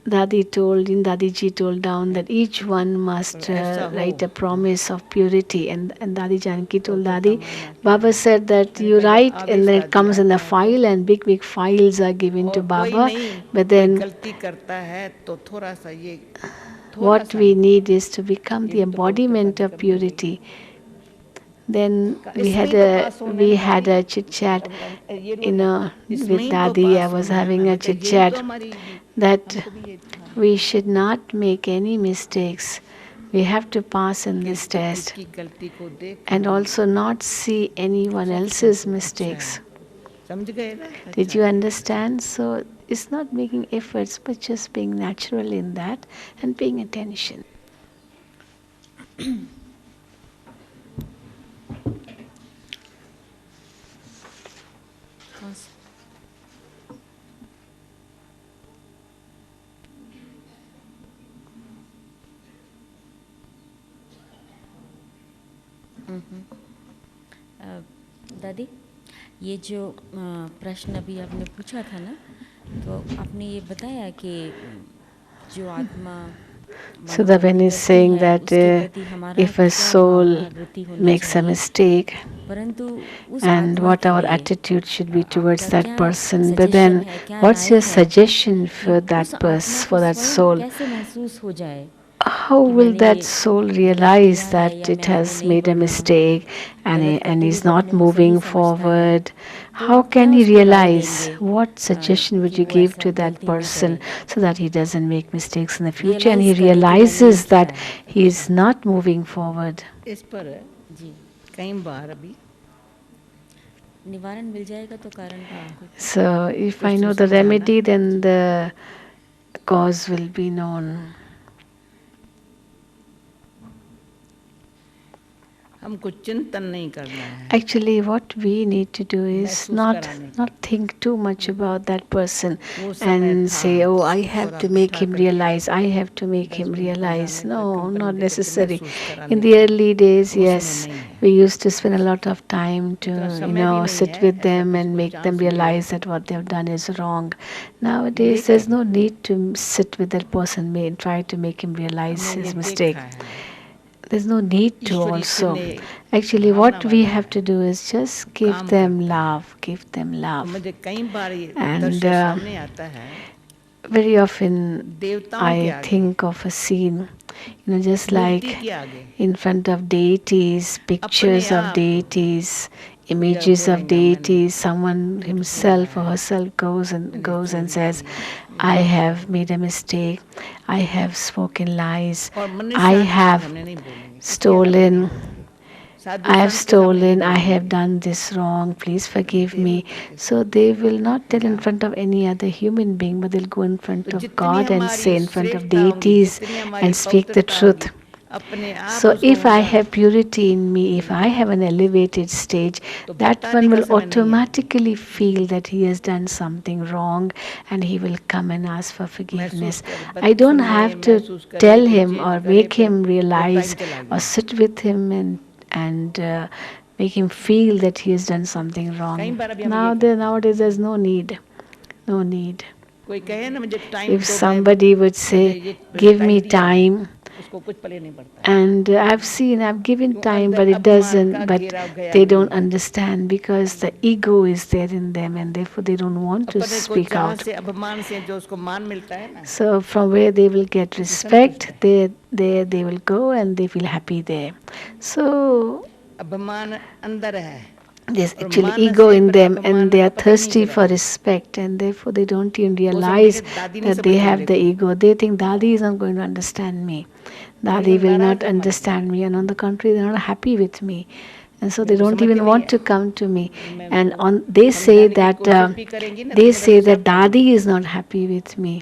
Dadi ji told down that each one must write a promise of purity. And Dadi Janki told Dadi, Baba said that you write and then it comes in the file, and big files are given to Baba. But then what we need is to become the embodiment of purity. Then we had a chit chat, with Dadi. I was having a chit chat that we should not make any mistakes. We have to pass in this test and also not see anyone else's mistakes. Did you understand? So it's not making efforts, but just being natural in that and paying attention. दादी, ये जो प्रश्न अभी आपने पूछा था ना, तो आपने ये बताया कि जो आत्मा So the Ven is saying that if a soul makes a mistake, and what our attitude should be towards that person, but then what's your suggestion for that person, for that soul? how will that soul realize that it has made a mistake and is not moving forward? How can he realize? What suggestion would you give to that person so that he doesn't make mistakes in the future and he realizes that he is not moving forward? इस पर जी कई बार अभी निवारण मिल जाएगा तो कारण का So, if I know the remedy, then the cause will be known. हमको चिंतन नहीं करना है Actually, what we need to do is महसूस not कराने का। think too much about that person वो समय and था, say, "Oh, I have थोड़ा to make उठा him करके realize. I have to make 10 him minute realize." 15 minute No, company not दे करके necessary. महसूस करा In लें। the early days, वो yes, समय नहीं है। we used to spend a lot of time to, इतना you समय भी know, नहीं sit है, with ऐसा them किसी and को make them चांस मिले। realize that what they have done is wrong. Nowadays, there's no need to sit with that person and try to make him realize हमने his ये mistake. देखा है There's no need to Ishwari also. तुल्य Actually, Bhavna what we वाला have है, to do is just give काम them करता है। love, give them तो love. मुझे कई बार ये And दृश्य सामने आता है very often देवताओं के I आगे, think of a scene, just Murthy like के आगे in front of deities, pictures अपने of आप deities, कोई images of बोलेगा मैंने deities, someone झूठ बोला himself or है, herself goes मैंने and चोरी says, की है, I झूठ have है। made a mistake, I have spoken lies, और मनुष्य I आत्मा have सामने नहीं बोलेंगे, किसी आदमी नहीं stolen, बोलेंगे। साधु I have संत के सामने नहीं stolen, I have बोलेंगे। done this wrong, please forgive Dev me. लोगों के So सामने। they will not tell in front of any other human being, but they'll go in front तो of जितनी God and हमारी say in front of श्रेष्ठता होगी, deities जितनी हमारी and speak the पवित्रता truth. होगी, अपने आप So उसको if I होगा, have purity in me, if I have an elevated stage, तो that बताने one का will समय नहीं है। automatically feel that he has done something wrong and he will come and ask for forgiveness. महसूस कर, I don't सुने, have to महसूस करे, tell फिर him चेंज or करे, make फिर him वो realize टाइम चला or गया। sit with him and make him feel that he has done something कई wrong. बार अभी हम ये करते हैं। Nowadays there's no need. No need. कोई कहे ना मुझे टाइम If दो, somebody would मुझे say, ये give me दिया है, time, उसको कुछ पले नहीं पड़ता है। and I've given क्यों time, अंदर but it अपमान का doesn't, but घेरा गया they नहीं don't है। understand because the ego is there in them and therefore they don't want to अपने को speak जहाँ out. से अपमान से जो उसको मान मिलता है ना, So from where they will get उसमें respect, संतुष्ट है। they will go and they feel happy there. So अपमान अंदर है there's और actually मान ego से in पर them and अपमान they are का पता ही नहीं thirsty चला for है। respect and therefore they don't even वो realize समझेंगे दादी नहीं that they समझती have मेरे the को, ego. They think Dadi is not going to understand me. मेरे Dadi को will नाराज not है हमारे से, understand me, and on the contrary, they're not happy with me. And so they मेरे को don't समझती even नहीं want है। to come to me. मैं And उनको on they say समझाने की that कोशिश भी करेंगी ना, तो they मेरा say गुस्सा that बढ़ Dadi जाएगा। is not happy with me.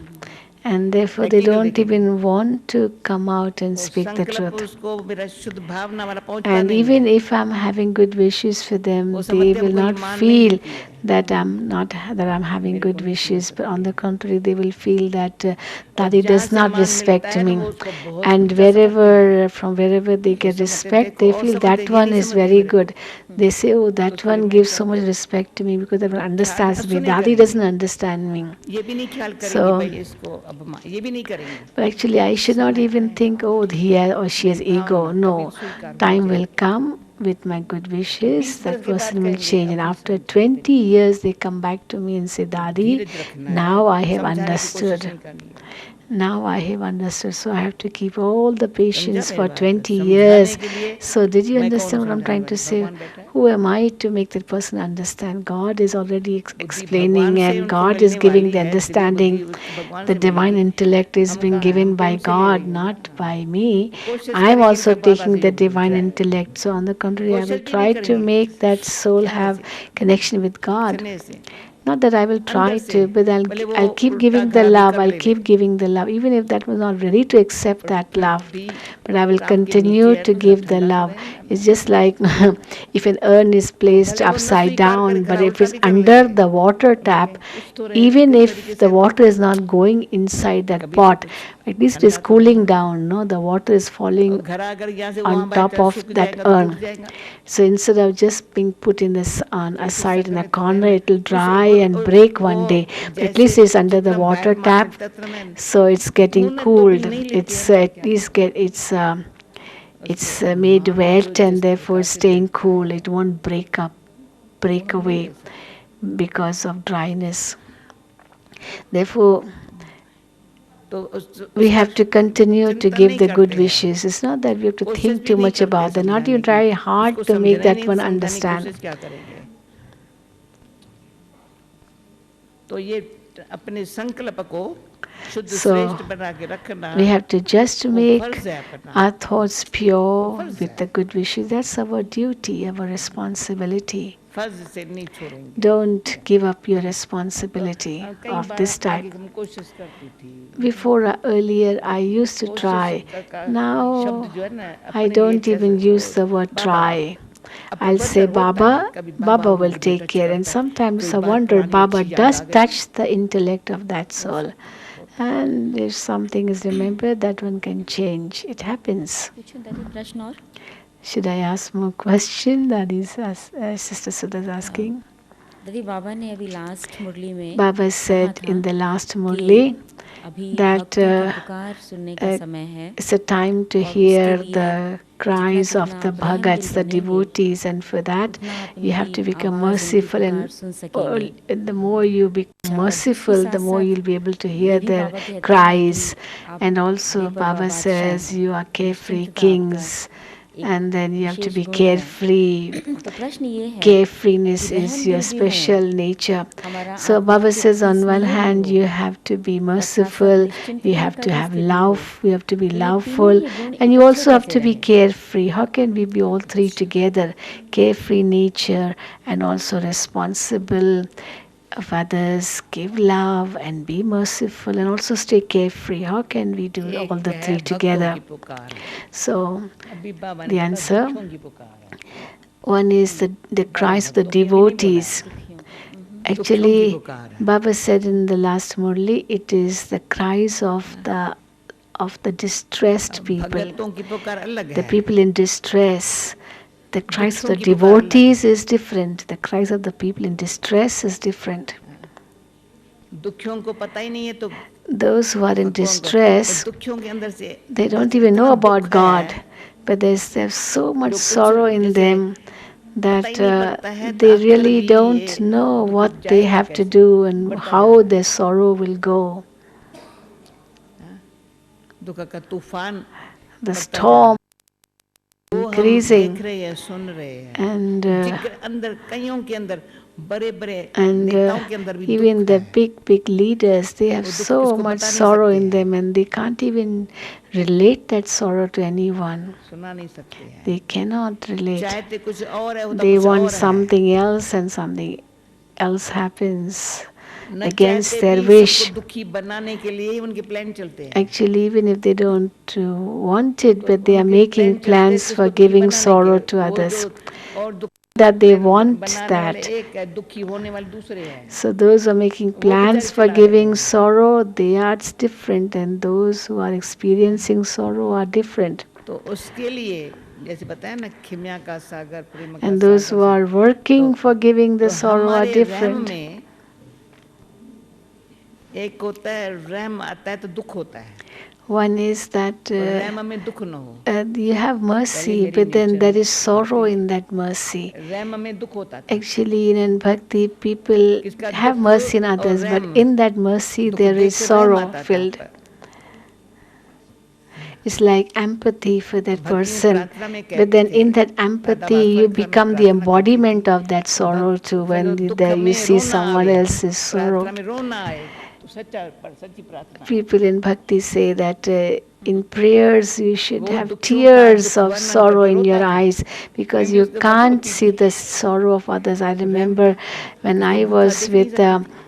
And therefore they practical don't देखेंगे। even want to come out and वो speak the संकल्प truth. उसको मेरा शुद्ध भावना वाला पहुंचता And नहीं even है। if I'm having good wishes for them, वो they समझते will हमको ये not मान नहीं feel मिलती है, that I'm having मेरे को good नहीं समझ wishes. But on सकती the है। contrary, they will feel that और Dadi जहाँ does से not मान मिलता respect है ना, me. वो उसको बहुत And ऊंचा समझते हैं। from wherever they वो get समझते respect, देखो they और feel समझते, that ये one नहीं is समझते very मेरे को, good. They say, oh, तो that उसके लिए one मैं gives so कहूँ much respect to me because everyone तो ख्याल understands me. सुने Dadi करेंगे, doesn't understand me. ये भी नहीं ख्याल करेंगे So, भाई इसको अपमान, ये भी नहीं करेंगे। but actually, I should not समय even आए, think, oh, he has, or she has मेरी ego. भावना कभी No, स्वीकार हो time will जाएगी। come with my good तो wishes. 20 That वर्ष के बाद person will कहेंगे change. अब And नहीं after समझा 20 years, they come back to me and say, तो Dadi, धीरज रखना now I है, have समझाने की कोशिश understood. नहीं करनी है। Now I have understood. So I have to keep all the समझा patience मेरी for बात? 20 समझाने years. के लिए So did you मैं कौन हूँ understand what I'm समझाने trying to वाली? say? भगवान बैठा है। Who am I to make that person understand? God is already बुद्धि भगवान explaining से and उनको God is मिलने giving वाली the है, दिव्य बुद्धि understanding. उसको भगवान The से divine मिलेगी। intellect is हम being कहाँ हैं? given हम by प्रेम से ले God, लेंगे not ना। by me. कोशिश I am करेंगे also इनका बाबा taking से the योग जुड़ divine जाए, intellect. So on the contrary, I will कोशिश भी नहीं try to करेंगे, make that soul ख्याल have से, connection with God. सीखने से, Not that I will try अंदर से, to, but भले वो I'll keep उल्टा giving the घड़ा भी love. कब I'll ले ले, keep giving the love, even if that was not ready to accept पर that फिर love. भी But I will ताप के नीचे continue है to तो जरा give the ठंडा तो love. रहेगा ना। It's just like if an urn is placed भले वो न upside स्वीकार करे, down, but घड़ा if उल्टा it's भी कर ले, under the water तो tap, देखें कुछ तो रहे, even किस तरीके if the से तो water is not going inside that कभी तो pot, कुछ at least it is ठंडा तो cooling रहेगा। down. No, the water is और falling घड़ा अगर यहाँ से on वहाँ top बैठकर of सूख that जाएगा तो टूट urn. जाएगा। So instead of just being put in this on तो इस aside in चक्र a में तो corner, रहना it will उस dry and वो break one day. But at least जैसे it's under the जितना water बैट मारते tap, हैं उतना में so it's getting उन्होंने तो भी cooled. नहीं लेती है It's ना, तो at क्या least करें it's उसको made मान जो wet and जिस therefore प्रकार से staying देता cool. है It won't break वो हम नहीं away ले सकते। because of dryness. Therefore, तो we have to continue to give the good wishes. It's not that we have to think too much about that. Not even try hard to make that one understand. तो ये अपने संकल्प को शुद्ध So, श्रेष्ठ बना के रखना we have to just वो make फर्ज है अपना our thoughts pure फर्ज with है। the good wishes. That's our duty, our responsibility. फर्ज से नहीं छोड़ेंगे Don't give up your responsibility कई of बार this पहले type. हम कोशिश करती थी Before earlier, I used to कोशिश try. का Now, शब्द जो है ना I अपने लिए don't even कैसे use the word Baba try. अब I'll वंडर say, होता है Baba, कभी Baba will उनकी take टच care. And करता है sometimes कोई I बात wonder, पुरानी Baba अच्छी याद does आ गई touch the intellect of that soul. And if something is remembered, that one can change. It happens. पूछूं दादी प्रश्न और Should I ask more question? That is, Sister Sudha is asking. दादी बाबा ने अभी लास्ट मुरली में Baba कहा said था in the last कि Murli अभी that भक्तों की पुकार सुनने का uh, समय है it's a time to और उसके hear लिए the cries of जितना the आप रहम दिल bhagats, the बनेंगे devotees, and for that उतना आप you have उनकी to become आवाज़ उनकी merciful, पुकार सुन सकेंगे and the more you become और दूसरी merciful, साथ the more साथ you'll be able to ये hear भी their बाबा कहते हैं cries. कि आप And also बेपरवाह Baba बादशाह says हैं you are carefree निश्चिंतता आपका kings, एक and then you have to wishes be गुण है carefree. तो प्रश्न ये है Carefreeness कि is रहम your दिल भी हों special nature. हमारा So आत्मा Baba के says प्रति on one स्नेह भी hand हो you have to be और साथ साथ merciful, you निश्चिंतता have का to भी have स्थिति हो love, you have to be तो ये तीनों loveful, ही गुण and you इकट्ठे also have कैसे to be रहें carefree. How can we be all three together? Carefree nature and also responsible of others, give love and be merciful and also stay carefree. How can we do एक all the है three भक्तों together? की पुकार So अभी बाबा ने the बोला answer, दुखियों की पुकार है one is the cries of the भक्तों के लिए नहीं बोला है devotees. दुखियों दुखियों की Actually, पुकार है Baba said in the last Murli, it is the cries of the distressed people, भगतों की पुकार अलग the है people in distress. The cries of दुखियों the की पुकार अलग devotees है is different. The cries of the people in distress is different. दुखियों को पता ही नहीं है तो Those who are in भक्तों को distress, दुखियों के अंदर से they don't अंदर से even know इतना about दुख God, है but there's so much जो कुछ sorrow in जैसे them पता that ही नहीं पड़ता है they आखिर really भी don't ये know दुख what they जाएगा have to कैसे do and बढ़ता जा how रहा their sorrow will go. है दुख का तूफान The बढ़ता जा रहा storm है वो हम increasing, देख रहे हैं सुन रहे हैं and जिगर अंदर कईयों के अंदर बड़े बड़े नेताओं के अंदर भी even दुख the है big leaders, they have वो दुख so किसको much बता नहीं sorrow सकते in हैं them and they can't even relate that sorrow to anyone. सुना नहीं सकते हैं They cannot relate. चाहते कुछ और है होता They कुछ want और है something else and something else happens न against चाहते their भी wish. सबको दुखी बनाने के लिए ही उनके प्लान चलते हैं Actually, even if they don't want it, तो but they are उनके making प्लान चलते plans किसको for दुखी giving बनाने sorrow के to वो others, जो और दुख that they प्लान want बनाने वाले that. एक है दुखी होने वाले दूसरे हैं So those who are making वो बेचारे plans for चला रहे giving हैं sorrow, they are different, and those who are experiencing sorrow are different. तो उसके लिए जैसे बताया ना खिम्या का सागर प्रेम का And those who Sagar are working तो for giving the तो sorrow are हमारे रहम different. में एक होता है रहम आता है तो दुख होता है One is that और रहम में दुख न हो you have पहले mercy, मेरी but then nature there is sorrow in that mercy. रहम में दुख होता था Actually, in bhakti, people किसका have दुख mercy in और others, but रहम in that mercy दुख there देख is के रहम sorrow आता था filled. It's like empathy for that भक्ति में person. प्रार्थना में But कहते then थे in that empathy, you दादा become the embodiment of that sorrow too. When दुख there you में see रोना someone आवे else's sorrow. प्रार्थना में रोना आए तो सच्ची प्रार्थना है People in bhakti say that in prayers you should वो have दुखियों का tears दुख of वर्णन sorrow करके in your रोता था eyes because क्योंकि you उसके बाद can't होती see थी the sorrow of others. I रहम remember when उसको I भूखा was देख नहीं with सकती थी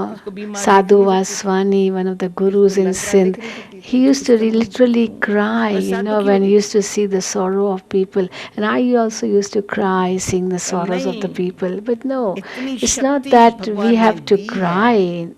उसको बीमार देख Sadhu नहीं सकती थी Vaswani, one of the उसको gurus in लंगड़ा Sindh. देख नहीं सकती He थी used to उसका literally cry, बरसात दुखी when he होती used थी to see the sorrow of people. And I also used to cry, seeing the पर sorrows of the नहीं people. But no, इतनी it's not शक्ति that we भगवान ने have to दी है cry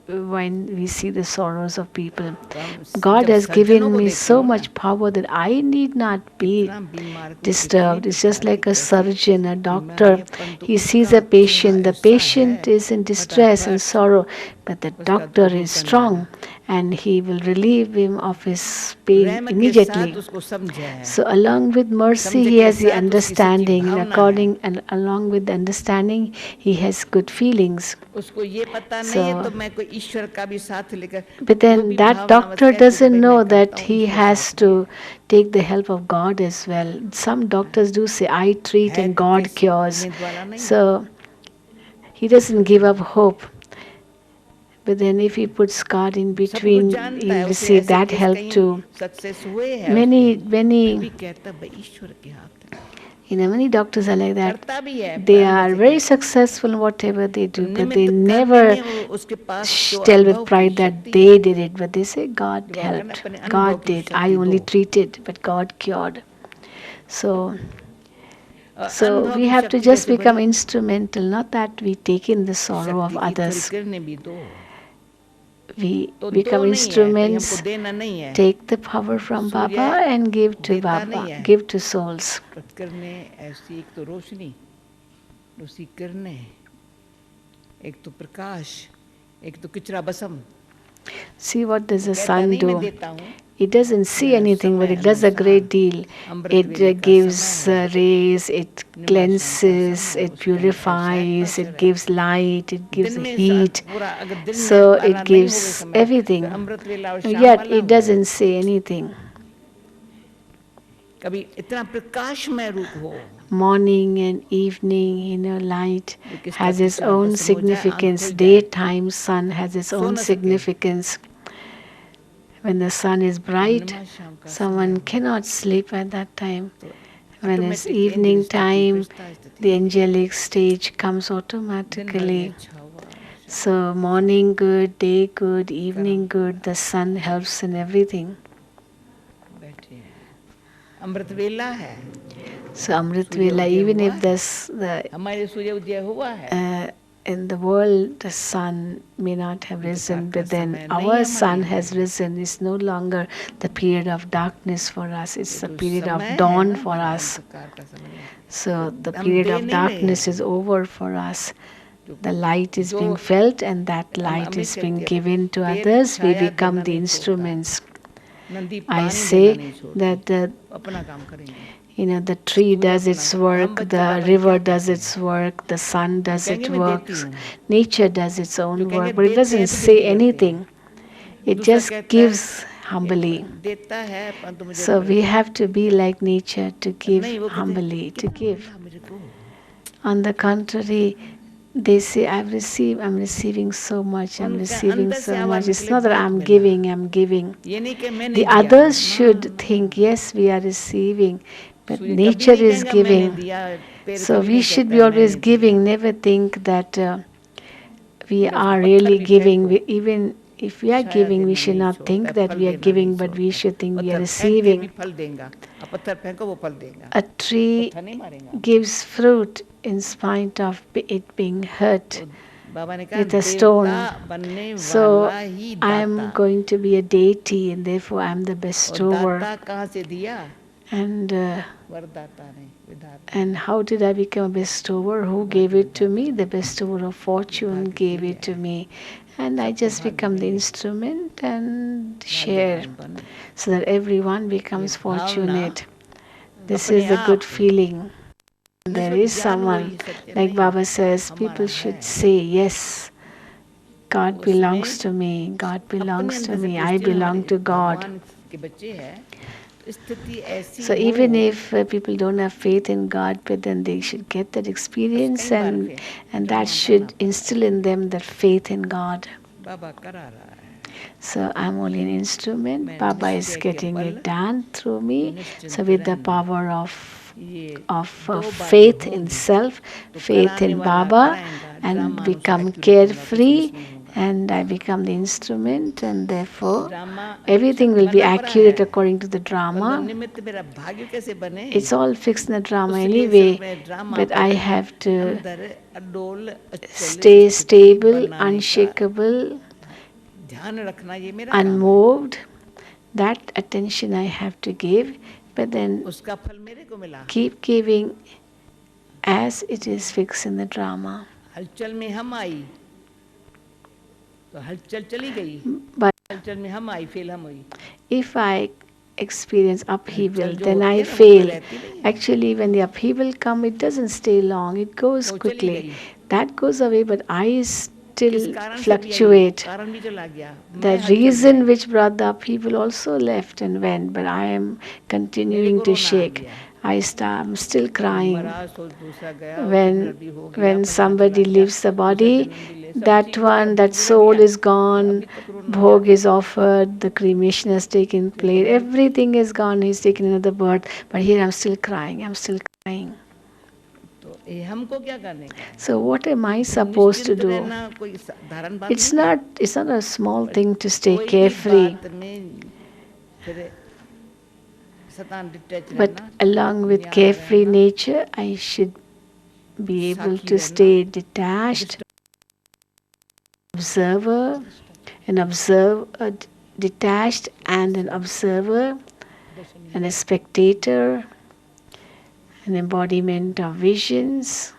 when we see the sorrows of people. तो हम God जब has सज्जनों given को me देखते so हो ना much power that I need not be इतना बीमार को disturbed. कितनी It's just बेचारे like a कैसी surgeon, a बीमारी doctor. है परंतु He sees उसका a patient. चेहरा The ऐसा patient है is in distress and फटाफट sorrow, but the उसका doctor दूर is करना strong and He will relieve him of his pain रहमत के साथ immediately. उसको समझा है, So along with mercy, समझ he के has the साथ उसकी सच्ची understanding, and भावना है, along with the understanding, he has good feelings. उसको ये पता नहीं है So, तो मैं कोई ईश्वर का भी साथ लेकर but वो then भी that भावनावश doctor कहती है doesn't भाई know मैं करता that हूँ he ईश्वर has साथ में to take the help of God as well. Some doctors do say, I treat है, and तो God किसी cures. उम्मीद वाला नहीं है। So he doesn't give up hope. But then if he puts God in सब कुछ between, जानता है, he'll उसे receive ऐसे that केस help कहीं too. सक्सेस हुए हैं Many, उसके, फिर भी many, कहता भाई ईश्वर के हाथ है, many doctors are like that. करता भी है, They पर अंदर are से very कहता है। successful in whatever they तो do, but they निमित्त करने never में उसके पास जो tell अनुभव with की pride that शक्ति they है, did it, but they say God जो कहना helped, अपने अनुभव God की did, I शक्ति only दो, treated, but God cured. So So अनुभव we की have to शक्ति just कैसे become बढ़े, instrumental, not that we take in the sorrow of शक्ति की others. करने भी दो, We तो become दो नहीं है, कहीं हमको instruments, देना नहीं है, take the power from Surya Baba and give to देता नहीं Baba, है, give to souls. करने ऐसी एक तो रोशनी, दूसरी करने, एक तो प्रकाश, एक तो किचरा बसम, See what does the कहता sun नहीं मैं do? देता हूँ, It doesn't see anything, but समय it does a अनुसार great deal. अमृत It वेले का gives समय है, rays, it निम्न शाम का cleanses, समय, it उसके अंदर अवसाद purifies, पाशर it है, gives light, it gives दिन में heat. पूरा अगर दिन में So वाला it नहीं होवे gives समय, everything. फिर अमृत वेला और शाम Yet वाला it हो, doesn't say anything. कभी इतना प्रकाशमय रूप हो, Morning and evening, light जो किसका has its किचरा own बसम हो जाए, आंख significance. खुल जाए, Daytime sun has its so own न सके, significance. When the sun is bright, निम्न शाम का समय someone हो, cannot sleep at that time. तो When it's automatic evening angel स्थिति, time, फरिश्ता स्थिति, the angelic stage comes दिन भर में automatically. Chhaava, So morning good, day good, evening करम good, the sun helps in everything. बैठे हैं, अमृत वेला है, So Amrit सूर्य Vela, उदय even हुआ if है, हमारे सूर्य उदय हुआ है, in the world the sun may not have risen, but then our sun has risen. It's no longer the period of darkness for us, it's the period of dawn for us. So the period of darkness is over for us. The light is being felt and that light is being given to others. We become the instruments. I say that अपना काम करेंगे, the tree does its work, the river does its work, the sun does its work, nature does its own work, but it doesn't say anything. It just gives humbly. देता है परंतु मुझे So we have to be like nature, to give humbly, to give. मेरे को On the contrary, they say, I'm receiving so much, I'm receiving so much. It's not that I'm giving. ये नहीं कि मैं नहीं The दिया, others should think, yes, we are receiving, but सूर्य कभी nature नहीं is कहेगा मैंने giving. दिया, पेड़ So कभी we नहीं should कहता be always मैंने दिया, giving, never think that we उसको are पत्थर really भी giving. फेंको, Even if we are Chhaya giving, we देना should नहीं not छोड़ता think है, that फल we are देना giving, नहीं but we छोड़ता, should think we are पत्थर फेंक के भी receiving. फल देगा, अब पत्थर फेंको वो फल देगा, A tree पत्थर नहीं मारेगा, gives fruit in spite of it being hurt बाबा ने कहा with a stone. देवता बनने So वाला ही I दाता, am going to be a deity, and therefore I am the और bestower. दाता कहाँ से दिया, And वरदाता ने, विधाता, and how did I become a bestower? Who gave it to me? The bestower of fortune gave it to me. And I just become the instrument and share so that everyone becomes fortunate. This is a good feeling. There is someone, like Baba says, people should say, yes, God belongs to me, God belongs to me, I belong to God. के बच्चे हैं, तो स्थिति ऐसी So even if people don't have faith in God, but then they should get that experience, and that should instill in them that faith in God. बाबा करा रहा है, So I'm only an instrument. Baba is getting it done through me. So with the power of faith in self, faith in Baba, and become carefree, and I become the instrument, and therefore everything will be accurate according to the drama. निमित्त मेरा भाग्य कैसे बने, It's all fixed in the drama उसके लिए anyway, सिर्फ मैं drama but I have to अंदर अडोल अचल stay स्थिति stable, बनाने का unshakable, ध्यान रखना, ये मेरा काम है, unmoved. That attention I have to give, but then उसका फल मेरे को मिला, keep giving as it is fixed in the drama. हलचल में हम आई तो हलचल चली गई, But कल्चर में हम आई फेल हम हुई If I experience upheaval, जो then होती I है ना, वो fail. रहती नहीं है। Actually, when the upheaval comes, it doesn't stay long. It goes वो चली quickly. गई। That goes away, but I किस still कारण से भी आई fluctuate. कारण भी चला गया The मैं हलचल में reason I. which brought the upheaval also left and went, but I am मेरे continuing को to रोना आ shake. गया I'm still कोई crying. मरा सो दूसरा गया फिर भी हो गया When फलाना चला somebody गया leaves the दूसरा body, जन्म भी ले सब that ठीक हो गया one, that भोग ले soul लिया is gone, अभी तक रोना आ bhog जाता is offered, the cremation has taken place, everything is gone, he's taken another birth, but here I'm still crying, I'm still crying. तो ये हमको क्या करने का है So what am I तो supposed to निश्चिंत do? रहना कोई साधारण बात It's नहीं है not a small thing to stay कोई भी carefree, बात में फिर शैतान डिटैच but रहना along with न्यारा carefree रहना nature, I should be able साखी to रहना stay detached, observer, detached and an observer, and a spectator, an embodiment of visions,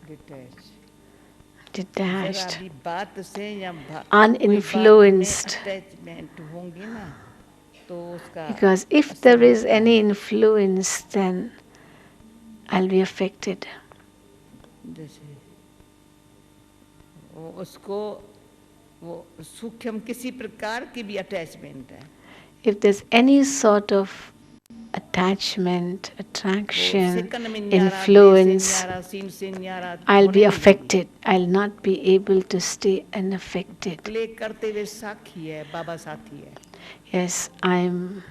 detach जरा detached, भी बात से या कोई बात में uninfluenced. अटैचमेंट होंगी ना तो उसका Because if असर there is होता है any influence, then I'll be affected. जैसे वो उसको वो सूक्ष्म किसी प्रकार की भी अटैचमेंट है If there's any sort of attachment, वो attraction, सेकंड में न्यारा दे से influence, न्यारा सीन से न्यारा I'll होने be नहीं देगी affected. I'll not be able to stay unaffected. Play करते हुए साखी है बाबा साथी है Yes, I'm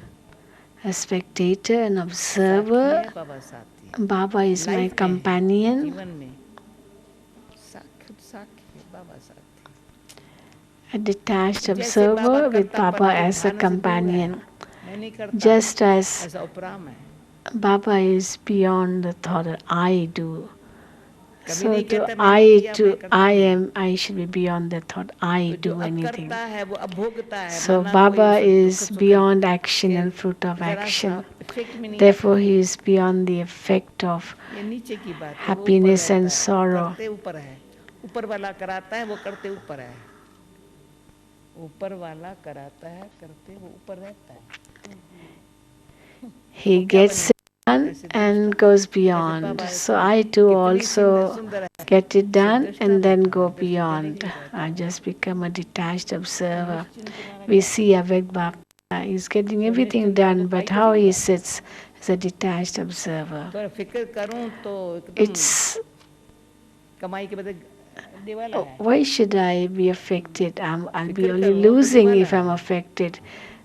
a spectator, an साखी observer. है बाबा साथी है Baba is my लाइफ में companion, जीवन में खुद साखी है बाबा साथी a detached जैसे बाबा observer with करतापन Baba के as a भान से दूर है companion. मैं नहीं करता Just as ऐसा उपराम है Baba is beyond the thought that I do. कभी So नहीं to कहता मैंने किया मैं करता हूँ I should be beyond the thought I तो जो do अब anything. करता है वो अब भोगता है So माना कोई Baba उसे दुख is सुख beyond action के and fruit of जरा सा action. इफेक्ट में नहीं Therefore, आता he is beyond the effect of ये नीचे की बात है वो ऊपर happiness रहता and है sorrow. करते ऊपर है ऊपर वाला कराता है वो करते ऊपर है ऊपर वाला कराता है करते वो ऊपर रहता है He वो क्या gets बने it done ऐसे and दृष्टा goes ऐसे beyond. Baba So I too कितनी also सुंदर है get it सब done दृष्टा and then रहता go है दृष्टि देने beyond. के लिए रहता I है just become a detached observer. निश्चिंत तुम्हारा We क्या see Avek Baba. He's getting तो everything निश्चिंत done, तो but फाइट how की he बात sits as a detached observer. तो फिक्र करूं तो एकदम It's कमाई के बदले दिवाला है why should I be affected? I'll be फिक्र only करूं तो losing दिवाला if I'm है affected.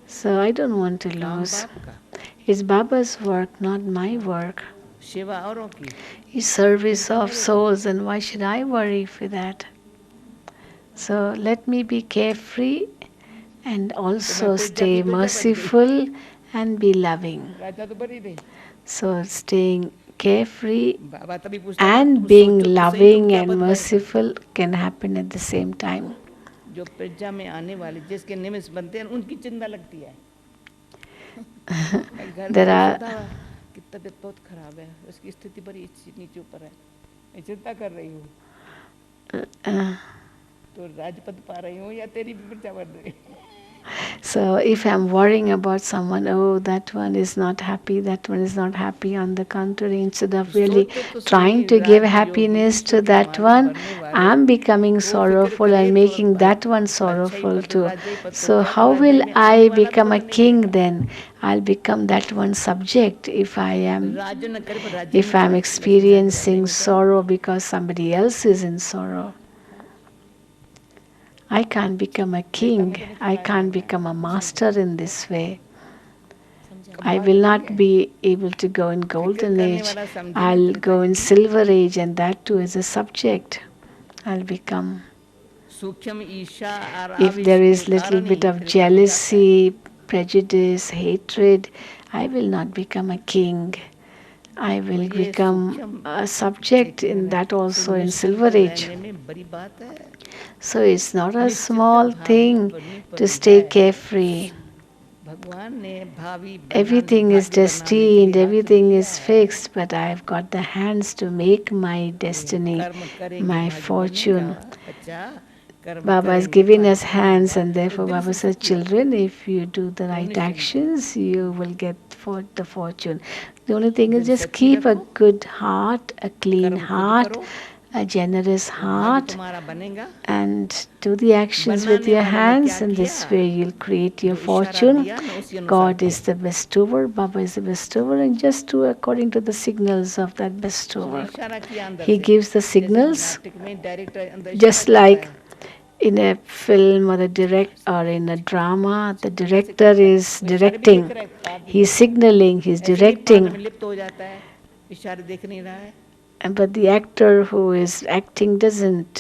So I don't want to काम lose. बाप का It's Baba's work, not my work. सेवा औरों की It's service चिंता of मेरे को souls, and why should I worry for that? So let me be carefree and तो मैं also फिर stay जाती तो जा बच गई merciful and be loving. राजा तो बड़ी थी So staying carefree बाबा तभी पूछता था and तुम being सोचो तो सही तुम loving क्या and पद पाए merciful can happen at the same time. जो प्रजा में आने वाले जिसके निमिष बनते हैं उनकी चिंता लगती है मैं घर में There तो are सुधा कि तबीयत बहुत खराब है उसकी स्थिति बड़ी नीचे ऊपर है मैं चिंता कर रही हूँ तो राजपद पा रही हूँ या तेरी भी प्रजा बन रही So if I'm worrying about someone, oh, that one is not happy, that one is not happy, on the contrary, instead of really trying to give happiness to that one, I'm becoming sorrowful and making that one sorrowful too. So how will I become a king then? I'll become that one subject if I'm experiencing sorrow because somebody else is in sorrow. I can't become a king. I can't become a master in this way. I will not be able to go in golden age. I'll go in silver age, and that too as a subject. I'll become. सूक्ष्म ईर्ष्या और If आवेश there के is little कारण ही bit of फिर कम जाता है jealousy, prejudice, hatred, I will not become a king. I will तो ये become सूक्ष्म a subject in that also in silver age. रहने में बड़ी बात है So it's not a निश्चित small भावी thing बनी to पड़ी stay है carefree. भगवान ने भावी Everything is भाग्य बनाने के लिए destined, हाथ everything दिया is है fixed, but I've got the hands to make my ये destiny, कर्म करेंगे my भाग्य fortune. बनेगा बच्चा Baba has given us hands, and therefore Baba says, children, if you do the right actions, you will get for the fortune. The only thing is just keep a good heart, a clean heart, a generous heart, and do the actions with your hands, and this way you'll create your fortune. God is the bestower, Baba is the bestower, and just do according to the signals of that bestower. He gives the signals, just like in a film or in a drama, the director is directing, he's signaling, he's directing. But the actor who is acting doesn't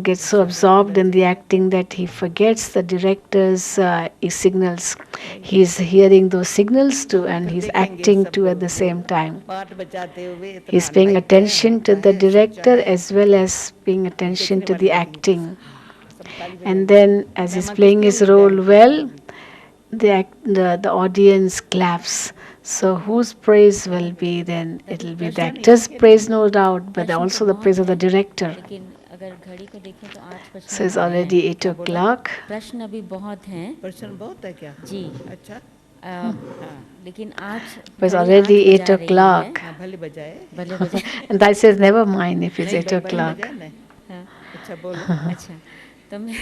get so absorbed in the acting that he forgets the director's signals. He's hearing those signals too, and he's acting too at the same time. He's paying attention to the director as well as paying attention to the acting. And then, as he's playing his role well, the audience claps. So whose praise will be then? It will be the actor's praise, no doubt, but also the praise of the director. So it's already 8 o'clock. प्रश्न अभी बहुत हैं प्रश्न बहुत है क्या जी अच्छा लेकिन आज It's already 8 o'clock. भले बजाए भले बजाए And I says, never mind if it's 8 o'clock. हाँ, अच्छा बोलो अच्छा तो मैं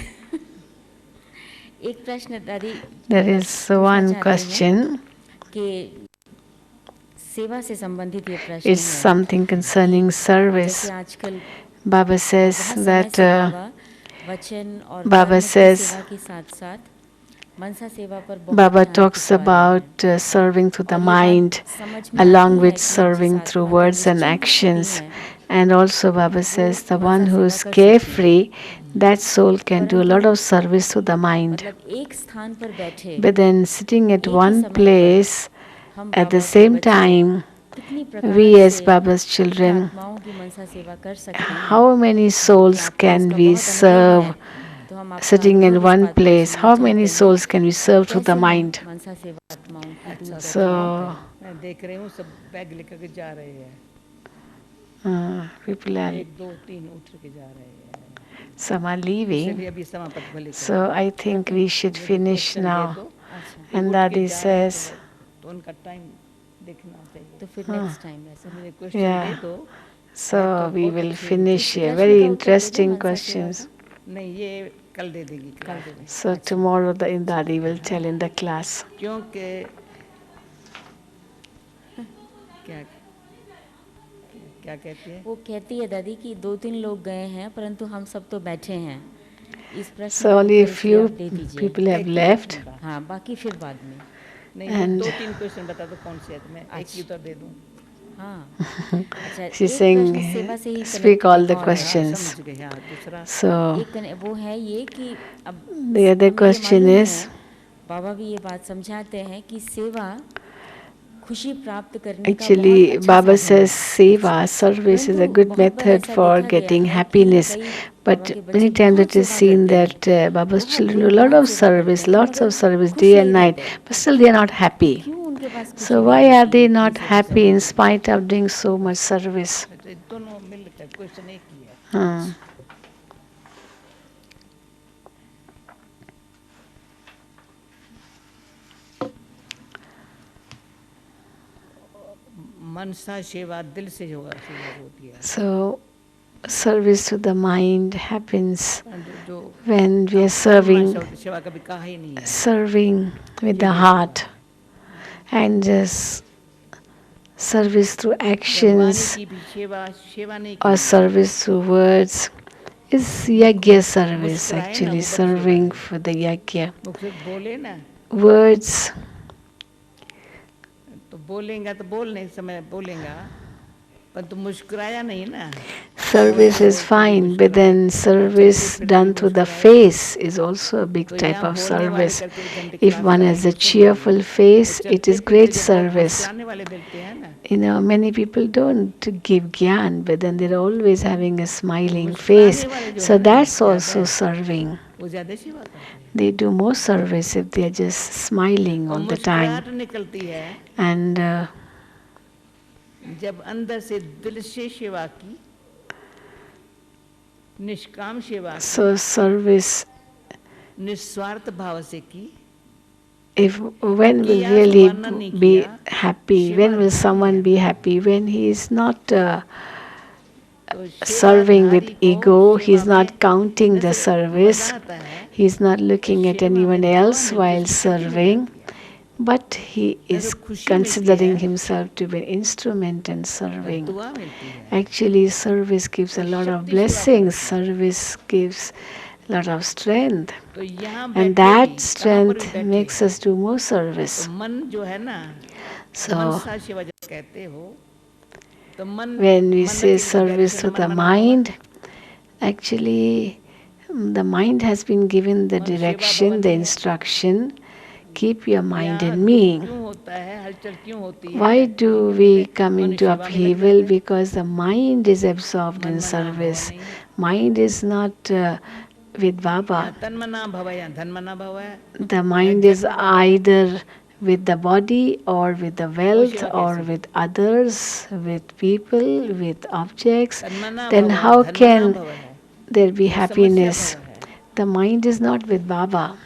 एक प्रश्न दादी There is one question. कि सेवा से संबंधित ये प्रश्न It's है something concerning service. जैसे आजकल Baba says बहुत that समय से वचन और Baba कर्म की says सेवा के साथ-साथ मनसा सेवा पर बहुत Baba ध्यान talks खिंचवा रहे हैं। about serving through the और ये mind बात समझ में along आती with है कि serving जिस through आत्मा का words and निश्चल actions. स्थिति है, And also Baba says the one Mansa who सेवा is कर सकती है। carefree, that soul can do a lot परंतु of service to the mind. मतलब एक स्थान पर बैठे But then sitting at एक ही one समय पर place हम at the बाबा के same बच्चे time, कितनी प्रकार we as से Baba's children, आत्माओं की मनसा सेवा कर सकते हैं। how many souls आपको can इसका we बहुत अनुभव serve है, तो हम आपका sitting in अनुभव इस one बात पर place? सुनना How many चाहते हैं। souls can we serve through the कैसे हम mind? मनसा सेवा आत्माओं की दूर So, मैं देख रही हूँ सब बैग लेकर के जा रहे हैं people are, 1 2 3 उठ के जा रहे हैं some are इसलिए leaving. अभी समाप्त भले So I think we should finish now. अच्छा And Dadi says, तो उनका टाइम देखना चाहिए तो फिर नेक्स्ट टाइम ऐसा मुझे क्वेश्चन दे yeah. दो So we will finish here. प्रश्न Very का उत्तर दे दो interesting मनसा सेवा questions. नहीं ये कल दे देगी का कल दे दें। So tomorrow the Dadi will tell in the class. क्योंकि क्या क्या कहती है वो कहती है दादी कि 2-3 लोग गए हैं परंतु हम सब तो बैठे हैं। इस प्रश्न So का only a उत्तर इसलिए few आप दे दीजिए। people have left. हाँ बाकी फिर बाद में। नहीं And- 2 3 क्वेश्चन बता दो कौन से है तो मैं एक ही उत्तर दे दूं हाँ अच्छा She's एक saying, प्रश्न सेवा से ही speak connect all the एक और है। questions. समझ गए हाँ दूसरा So वो है ये कि अब the other हमें ये question मालूम is, है, बाबा भी ये बात समझाते हैं कि सेवा खुशी प्राप्त करने का actually बहुत अच्छा Baba साधन है। says seva, service is a परंतु good बहुत बार method ऐसा for देखा गया getting है कि happiness. कई But बाबा के बच्चे many times बहुत it is सेवा seen करते हैं, that Baba's बहुत children दिन do a lot रात of सेवा करते service, हैं, lots मगर of service खुश day नहीं and night, रहते। but still they are not happy. क्यों उनके पास खुशी So नहीं why are रहती they इतनी not सेवा happy करने in के spite of doing so much service? तो दोनों मिलकर क्वेश्चन एक ही है मनसा सेवा दिल से होगा सेवा होती है So service to the mind happens जो when we are serving सेवा कभी कहा ही नहीं है serving with the heart, and just service through Vani actions की भी सेवा सेवा नहीं or की service through words is yagya service, actually serving for the yagya. मुख से बोले ना Words, तो बोलेगा तो बोलने समय बोलेगा पर तो मुस्कुराया नहीं ना service is fine, but then service done through the face is also a big type of service. If one has a cheerful face, it is great service. आने वाले मिलते हैं ना You know, many people don't give gyan, but then they're always having a smiling face. So that's also serving. वो ज्यादा सेवा करते हैं They do more service if they're just smiling all the मुस्कुराहट time. निकलती है And जब अंदर से दिल से सेवा की निष्काम सेवा So service, निस्वार्थ भाव से की, if when will किया तो really वर्णन नहीं be किया, happy? When will someone be happy? When he is not serving with ego, he is not counting the service, he is not looking at anyone else while serving, but he is considering himself to be an instrument and serving. Actually, service gives a lot of blessings, service gives a lot of strength, तो यहाँ and बैठे that भी, कहाँ पर strength भी बैठे, makes us do more service. तो मन जो है ना, So, मनसा सेवा जब कहते हो, तो मन when we मन say की service direction to the मन बना हुआ, mind, actually the mind has been given the direction, the instruction, keep your mind यहाँ in me. क्यों होता है, हलचल क्यों होती है? Why do we come मनुष्य into सेवा में लग upheaval? जाता है। Because the mind is absorbed in मन मना भव service. नहीं है। Mind is not with Baba. यहाँ तन मना भव है, यहाँ धन मना भव है। The mind is either with the body or with the wealth or with others, with people, with objects. तन मना Then भव है, how धन मना can भव है, there be ये समस्या happiness? भव है। The mind is not with Baba.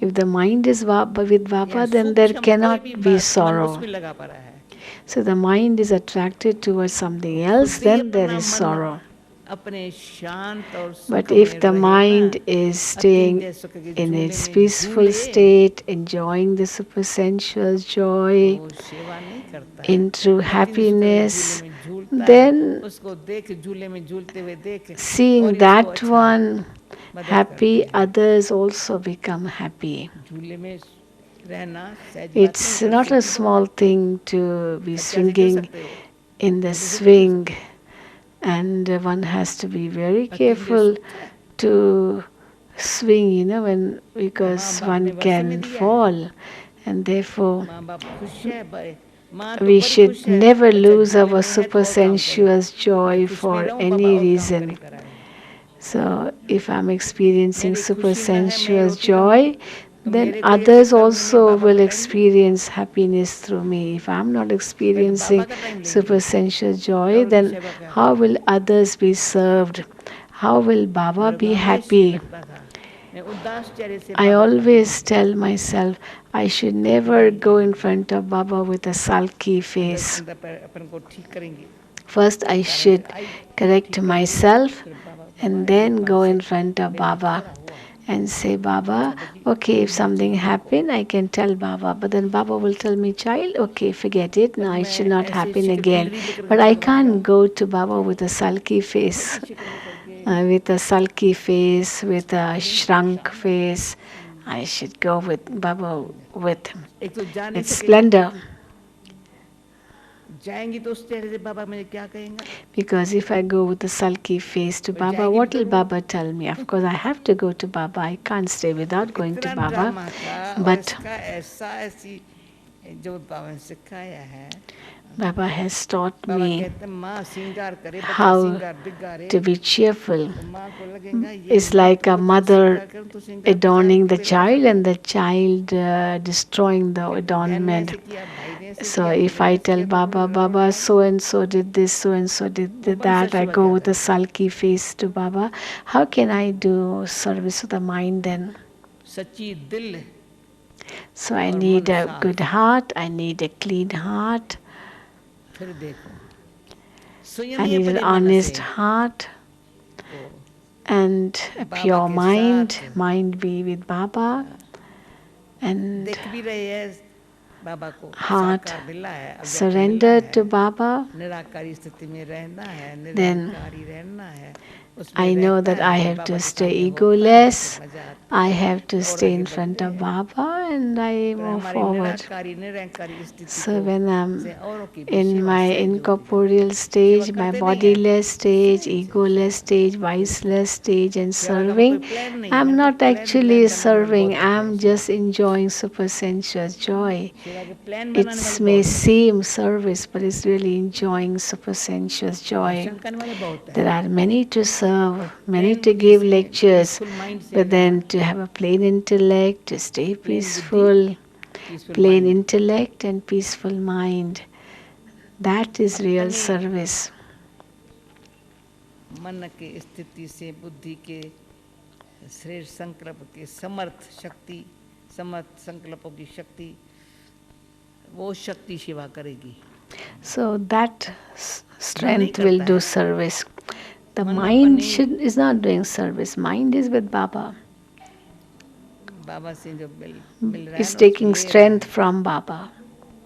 If the mind is with Baba, यहाँ then there सूक्ष्म कोई cannot भी be बात मन sorrow. उसमें लगा पड़ा है। So the mind is attracted towards something else, खुद ही then there अपना is मन sorrow. अपने शांत और But सुख if में the रहे mind ना, is staying अतीन्द्रिय सुख के in झूले its में peaceful झूले, state, enjoying the supersensual joy, वो सेवा नहीं करता है। in true अतीन्द्रिय सुख के happiness, झूले में झूलता है, then उसको देख झूले में झूलते हुए देख, और seeing इसको that अच्छा one मदद happy, करती है। others also become happy. झूले में रहना सहज बात It's नहीं, not a small thing to be बच्चा से जुड़ swinging सकते हो, in the बच्चे से जुड़ swing, सकते हो। and one has to be very अतीन्द्रिय careful सुख है, to swing, when because माँ बाप ने one वैसे में can दिया है, fall, and therefore माँ बाप खुश है, माँ तो we बड़ी should खुश है, never बच्चा lose झूले our में है तो और काम करो, supersensuous joy खुश में for रहूं, पापा any और काम reason. करे कराए। So if I'm experiencing मेरी खुशी न है, मैं supersensuous रोटी खाऊं, joy, तो then मेरे को ये others कर्म नहीं, also बाबा will का time experience happiness through me. If I'm not पहले experiencing बाबा का टाइम लेंगे, supersensual joy, और उनकी then सेवा करें। how will others be served? How will Baba मेरे को be हमेशा happy? लगता था, मैं उदास चेहरे से I बाबा का always tell myself I should never go in front of Baba with a sulky face. अंदर पर अपन को ठीक करेंगे, First, I should correct myself and then go in front of Baba and say, Baba, okay, if something happened, I can tell Baba. But then Baba will tell me, child, okay, forget it. Now it should not happen again. But I can't go to Baba with a sulky face, with a shrunk face. I should go with Baba with एक तो जा नहीं सकेंगे, splendor. जाएंगी तो उस चेहरे से बाबा मुझे क्या कहेंगे? Because if I go with a sulky face to Baba, what will Baba tell me? Of course, I have to go to Baba. I can't stay without going to इतना Baba. ड्रामा था, और But इसका ऐसी जो बाबा ने सिखाया है, Baba has taught Baba me कहते हैं माँ सिंगार करे, बच्चा how सिंगार बिगाड़े, to be cheerful. तो माँ को लगेगा ये It's like a तो mother सिंगार करूं तो सिंगार adorning the बिगाड़ child देगा। and the child destroying the बहन ने adornment. ऐसे किया, भाई ने ऐसे So किया, if बहन ने I ऐसे tell किया, तो Baba, लड़ाई Baba, होगा। so and so did this, so and so did that, I go with a sulky face to Baba, how can I do service to the mind then? सच्ची दिल So I और need मन a साफ। good heart, I need a clean heart, फिर देखो I need an honest heart and a pure mind, mind be with Baba, and देख भी रहे हैं बाबा को, heart साकार मिला है, अव्यक्त surrendered मिला to है, Baba. निराकारी स्थिति में रहना है, Then निराकारी रहना है, उसमें I know रहता that I है, have बाबा to के stay सामने होता है, egoless, तो मजा आता है, I have to और stay आगे in front बढ़ते of हैं। Baba, and I पर move हमारी forward. निराकारी स्थिति So को when से I'm औरों की भी in सेवा my सहज होती है। incorporeal सेवा stage, my करते नहीं है, bodiless stage, सहज egoless stage, viceless stage, and सेवा का कोई serving, प्लान नहीं, I'm मैंने not कहा actually प्लान बनाने वाले serving, बहुत होते हैं I'm सेवा just enjoying supersensuous joy. सेवा के प्लान It बनाने वाले may बहुत होते seem service, but it's really enjoying supersensuous हैं, joy. भाषण करने वाले बहुत There हैं, are many to serve, many plan to बुद्धि give से lectures, पीसफुल माइंड से but अगर then to have a plain intellect, to stay plain buddhi peaceful, peaceful plain mind intellect and peaceful mind, that is real अपने service. मन के स्थिति से बुद्धि के श्रेष्ठ संकल्प के समर्थ शक्ति, समर्थ संकल्पों की शक्ति, वो शक्ति सेवा करेगी. So that strength will do service. The mind is not doing service. Mind is with Baba. बाबा से जो मिल रहा है It's taking strength from Baba.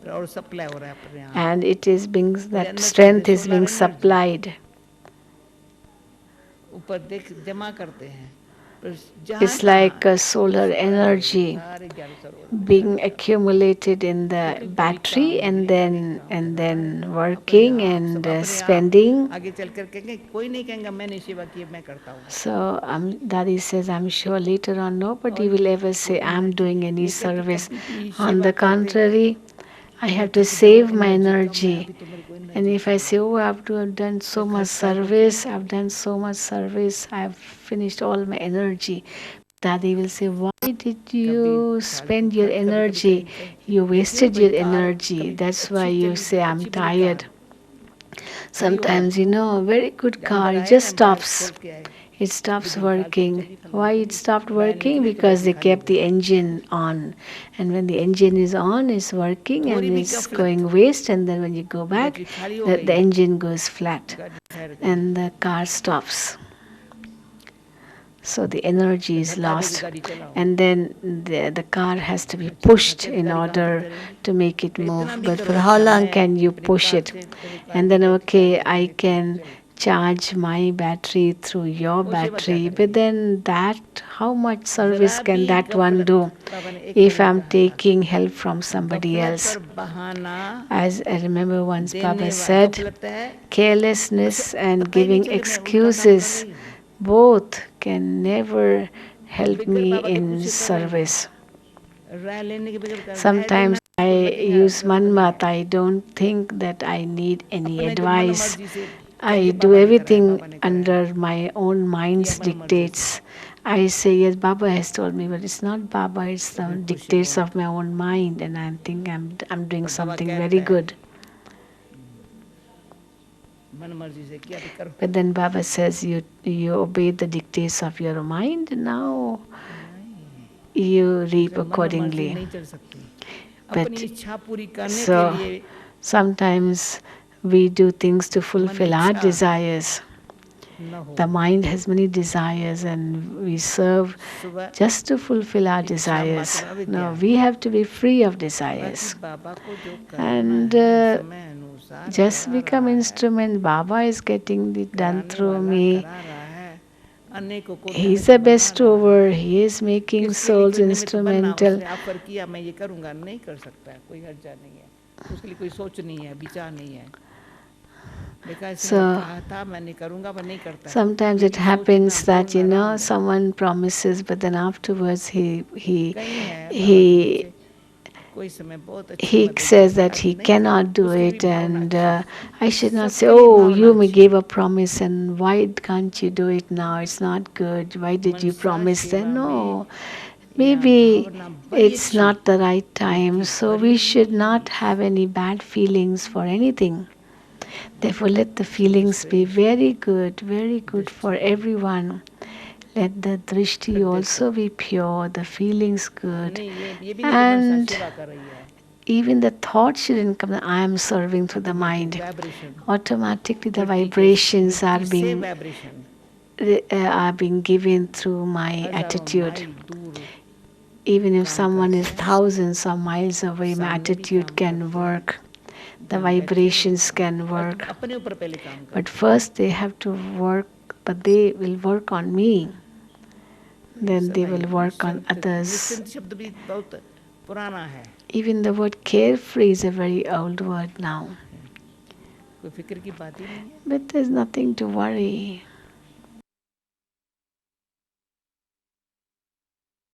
और सप्लाई हो रहा है अपने यहाँ. And it is being, that strength is being supplied. ऊपर देख जमा करते हैं. It's like a solar energy being accumulated in the battery and then working and spending. So Dadi says, I'm sure later on nobody will ever say I'm doing any service. On the contrary, I have to save my energy. And if I say, oh, I've done so much service, I've finished all my energy, Dadi will say, why did you spend your energy? You wasted your energy. That's why you say, I'm tired. Sometimes, a very good car, it just stops. It stops working. Why it stopped working? Because they kept the engine on. And when the engine is on, it's working and it's going waste. And then when you go back, the engine goes flat. And the car stops. So the energy is lost. And then the car has to be pushed in order to make it move. But for how long can you push it? And then, okay, I can charge my battery through your battery, but then how much service can that one do if I'm taking help from somebody else? As I remember once Baba said, carelessness and giving excuses both can never help me in service. Sometimes I use manmat. I don't think that I need any advice. I do everything under my own mind's dictates. I say, yes, Baba has told me, but it's not Baba, it's the dictates of my own mind, and I think I'm doing something very good. But then Baba says, you obey the dictates of your mind, now you reap accordingly. But so sometimes we do things to fulfill our desires. The mind has many desires and we serve just to fulfill our desires. No, we have to be free of desires. And just become instrument. Baba is getting it done through me. He is the best over. He is making souls instrumental. So sometimes it happens that someone promises, but then afterwards he says that he cannot do it, and I should not say, oh, you may give a promise and why can't you do it now? It's not good. Why did you promise then? No, maybe it's not the right time. So we should not have any bad feelings for anything. Therefore, let the feelings be very good for everyone. Let the drishti also be pure, the feelings good. And even the thought shouldn't come, I am serving through the mind. Automatically the vibrations are being given through my attitude. Even if someone is thousands of miles away, my attitude can work. The vibrations can work. But first they have to work, but they will work on me. Then they will work on others. Even the word carefree is a very old word now. But there's nothing to worry.